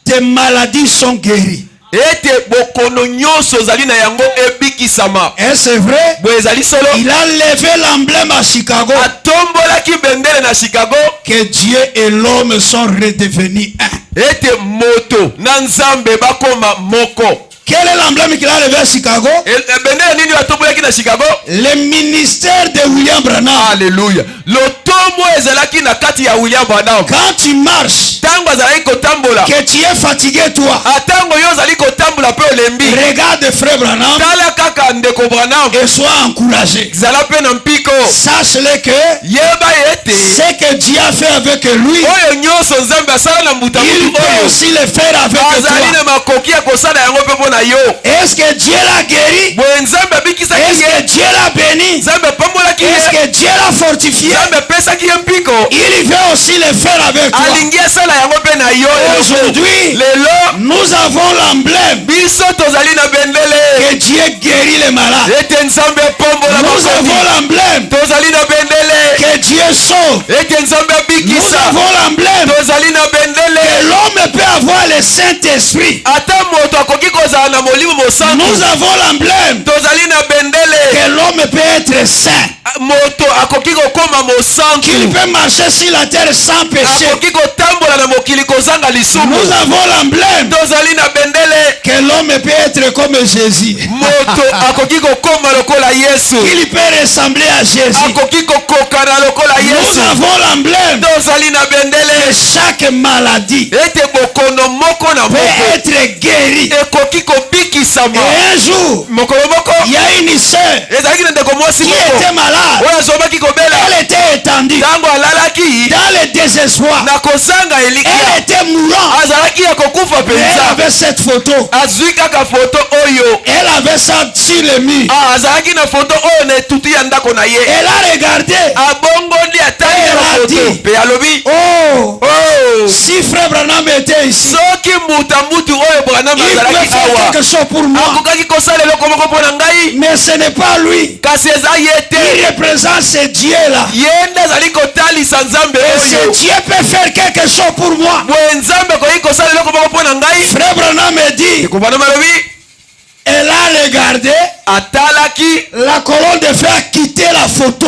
tes maladies sont guéries. ete bokono nyonso ezali na yango ebikisama Et c'est vrai, boye ezali solo il a levé l'emblème à Chicago. atombolaki bendele na chicago Que Dieu et l'homme sont redevenus un. ete moto na nzambe bakoma moko Quel est l'emblème qu'il a levé à Chicago? bendele nini atombolaki na chicago Le ministère de William Branham. alleluya lotomo ezalaki na kati ya William Branham Quand tu marches, ntango azalaki kotambola que tu es fatigué toi, atango yo ozali kotambola mpe olembi regarde frère Branham tala kaka ndeko Branham et sois encouragé. zala mpe na mpiko Sache-le que yeba ete ce que Dieu a fait avec lui, oyo nyonso nzambe asala na mbuta il mutu peut oyo aussi le faire avec azali toi. na makoki ya kosala yango mpe mpo na yo Est-ce que Dieu l'a guéri? boye nzambe abikisaki Est-ce ye que Dieu l'a béni? nzambe apambolaki Est-ce ye que Dieu l'a fortifié? nzambe apesaki ye mpiko Il veut aussi le faire avec toi. alingi asala yango mpe na yo Aujourd'hui, lelo nous avons l'emblème biso tozali na bendele que Dieu guérit les malades. ete nzambe apambola Nous makoki avons l'emblème tozali na bendele que Dieu sauve. ete nzambe Nous abikisa avons l'emblème tozali na que bendele l'homme peut avoir le Saint-Esprit. ata moto akoki kozala na molimo mosantu Nous avons l'emblème tozali na bendele que l'homme peut être saint. moto akoki kokoma mosantu Qu'il peut marcher sur la terre sans péché. akoki kotambola na mokili kozanga lisumu Nous avons l'emblème tozali na bendele que l'homme peut être comme Jésus. moto akoki kokoma lokola yesu Il peut ressembler à Jésus. akoki kokokana lokola Nous yesu avons l'emblème tozali na que bendele chaque maladie ete bokono moko na peut moko être guérie. ekoki kobikisama Et un jour, mokolo moko il y a une sœur ezalaki na ndeko mwasi qui moko était malade. oyo azomaki kobela Elle était étendue ntango alalaki dans le désespoir. na kozanga Elle elikia était mourante. azalaki ya kokufa Mais elle mpenza avait cette photo. azwi kaka foto oyo Elle avait ça sur le mur. azalaki na foto oyo na etutu ya ndako na ye Elle a regardé. abongoli atali Elle na a foto dit, mpe alobi Oh, "Oh, si frère Branham était ici, soki mbuta mutu oyo Branham il pouvait azalaki faire awa quelque chose pour moi. akokaki kosala eloko moko mpo na ngai Mais ce n'est pas lui. kasi eza ye te Il représente ce Dieu-là. ye nde azali kotalisa nzambe Et ce oyo Dieu peut faire quelque chose pour moi. boye nzambe akoki kosala eloko moko mpo na ngai Frère Branham me dit, ekobana malobi elle a regardé atalaki la colonne de fer a quitté la photo.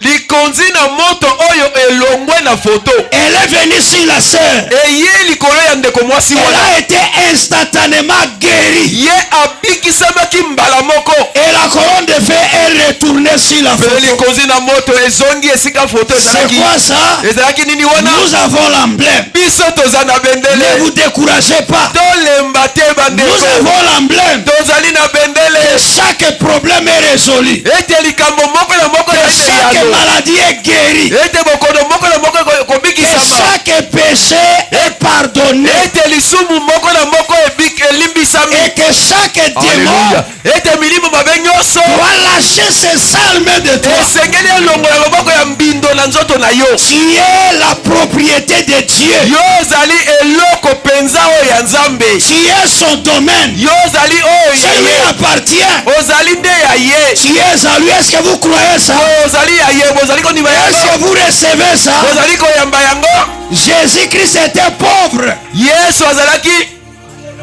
likonzi na moto oyo elongwe na foto Elle est venue sur la sœur. eye likolo ya ndeko mwasi Elle wana a été instantanément guérie. ye abikisamaki mbala moko Et la colonne de fer est retournée sur la mpe photo. likonzi na moto ezongi esika foto C'est ezalaki quoi ça? ezalaki nini wana Nous avons l'emblème. biso toza na Ne bendele vous découragez pas. tolemba te Nous bandeko avons l'emblème. tozali na bendele Chaque problème est résolu. ete likambo moko na moko ya Chaque yalo maladie est guérie. ete bokono moko na moko Et kobikisama chaque péché est pardonné. ete lisumu moko na moko elimbisami Et que chaque démon Alléluia. ete milimo mabe nyonso doit lâcher ses salmes de toi. esengeli elongo ya maboko ya mbindo na nzoto na yo. Tu es la propriété de Dieu. Yo ozali eloko penza oyo ya Nzambe. Tu es son domaine. Yo ozali oyo ya Ça lui ye. appartient. Ozali nde ya ye. Tu es à lui. Est-ce que vous croyez ça? Ozali ya ye. Ozali kondima Est-ce yango. que vous recevez ça? Ozali koyamba yango. Jésus-Christ était pauvre Yesu azalaki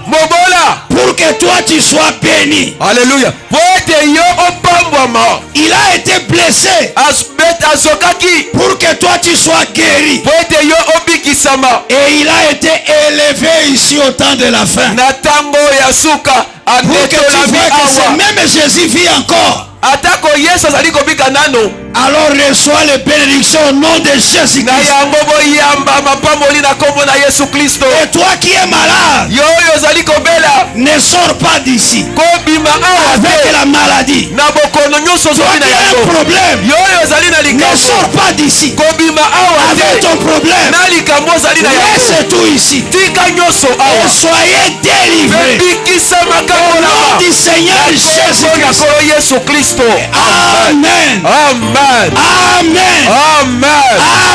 mobola. pour que toi tu sois béni. Alléluia. Po ete yo opambwama. Il a été blessé azokaki. pour que toi tu sois guéri. Po ete yo obikisama. Et il a été élevé ici au temps de la fin. Na tango ya suka Pour que tu adetolami vois que c'est awa. même Jésus vit encore. Atako Yesu azali kobika nano. Alors reçois les bénédictions au nom de Jésus-Christ. Na yango boyamba mapamboli na kombo na Yesu Kristo. Et toi qui es malade, Yo oyo ozali kobela. ne sors pas d'ici Kobima awa avec te. la maladie. Na bokono nyonso Toi ozali qui na as un yango. problème, Yo oyo ozali na ne likambo. sors pas d'ici Kobima awa avec te. ton problème. Na likambo ozali na yango. Laisse tout ici. Tika nyonso Et awa. soyez délivrés. Bebikisa Au makambo na nom du Seigneur na Jésus-Christ. kolo Yesu Kristo. Amen. Amen. Amen. Amen.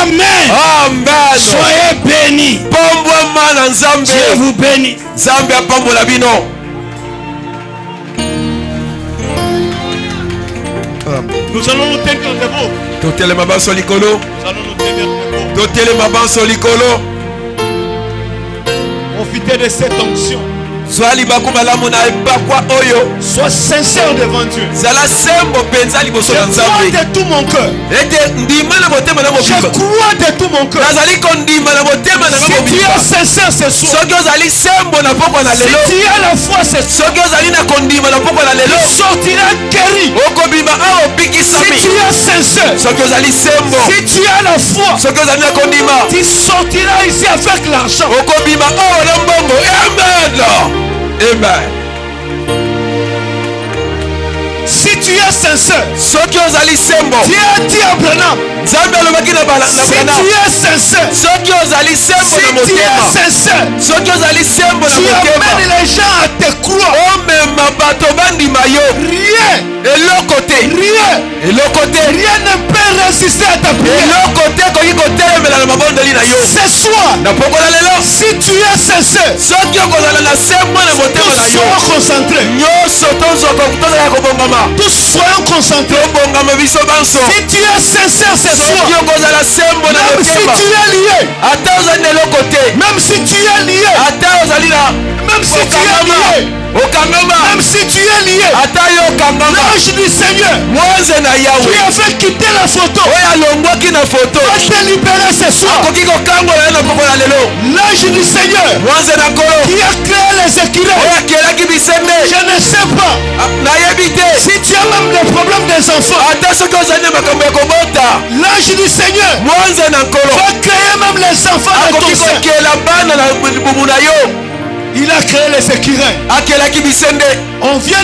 Amen. Amen. Soyez bénis. Pambwama na Nzambe. Dieu vous bénit. Nzambe apambola bino. Nous allons nous tenir debout. Totelema banso likolo. Nous allons nous tenir debout. Totelema banso likolo. Profitez de cette onction. Zwali bakumalamu na epakwa oyo. Sois sincère devant Dieu. Zala sembo penza liboso Je na crois Nzambe. de tout mon cœur. Ete ndima na motema na Je mobimba. crois de tout mon cœur. Nazali kondima na motema na Si tu mobimba. es sincère ce soir, Soki ozali sembo na pokwa na si lelo. tu as la foi ce soir, Soki ozali na kondima na pokwa na lelo. tu sortiras guéri. Okobima awa Si obikisami. tu es sincère, Soki ozali sembo. si tu as la foi, Soki ozali na kondima. tu sortiras ici avec l'argent. Okobima awa na mbongo. Amen. Amen. Si tu es sincère, Soki ozali sembo. tu as dit à Branham, Nzambe alobaki na si Branham. tu es sincère, Soki ozali sembo si na tu es motema. sincère, Soki ozali sembo na tu motema. amènes les gens à te croire. Omema bato bandima yo. Rien, Eloko te. rien, Eloko te. rien ne peut résister à ta prière. Eloko te koki kotelemela na mabondeli na yo. Ce soir, Na pokola lelo. si tu es sincère, Soki okozala na sembo na motema na tous yo. soyons concentrés. Nyonso tozala kobongama. Tous soyons concentrés. Tobongama biso banso. Si tu es sincère ce Soki soir, okozala sembo na même si motema. tu es lié, Ata ozali na eloko te. même si tu es lié, Ata ozali na même si tu es lié, okangama. même si tu es lié, Ata yo okangama. l'ange du Seigneur Mwanze na qui Yawe. avait quitté la photo Oyo alongwaki na foto. va te libérer ce soir. Akoki kokangola ye na pokola lelo. L'ange du Seigneur Mwanze na nkolo. qui a créé les écureuils, Oyo akelaki bisembe. je ne sais pas. Nayebi te. Si tu as même des problèmes des enfants, Ata soki ozali na makambo ya kobota. l'ange du Seigneur Mwanze na nkolo. va créer même les enfants de Akoki ton sein. kokela bana na libumu na yo. Il a créé les écureuils. Akelaki bisembe. On vient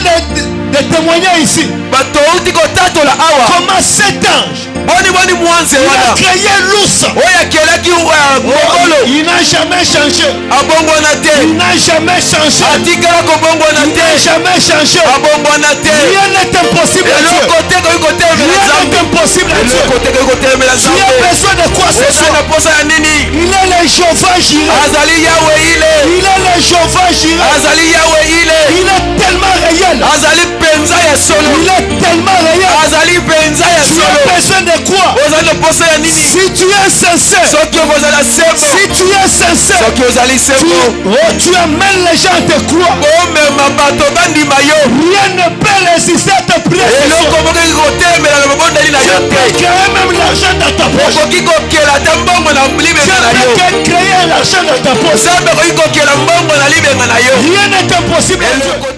de témoigner ici Bato outi kotatola awa. comment cet ange Boni mwanze il a wana. créé l'ours. Oyo akelaki ngongolo. Il n'a jamais changé. Abongwana te. Il n'a jamais changé. Atikala kobongwana Il n'a te. jamais changé. Abongwana te. Rien n'est impossible à Dieu. Eloko te koki kotelemela Rien Nzambe. n'est impossible à Dieu. Eloko te koki kotelemela Tu as Nzambe. besoin de quoi ce Oza na soir? posa ya nini? Il est le Jéhovah Jireh. Azali Yawe ile. Il est le Jéhovah Jireh. Azali Yawe ile. Il est tellement réel. Azali penza ya solo. Il est tellement réel. Azali penza ya Tu solo. as besoin de quoi? Ozali na posa ya nini? Si tu es sincère, Soki okozala sembo. si tu es sincère, Soki ozali sembo. tu amènes les gens à te croire. Omema bato bandima yo. Rien ne peut résister à ta prière. Eloko mokoki kotelemela na mabondeli na Tu yo peux te. créer même l'argent dans ta poche. Okoki kokela ata mbongo na Tu libenga na yo. peux créer l'argent dans ta poche. Nzambe akoki kokela mbongo na libenga na yo. Rien n'est impossible à Dieu. Eloko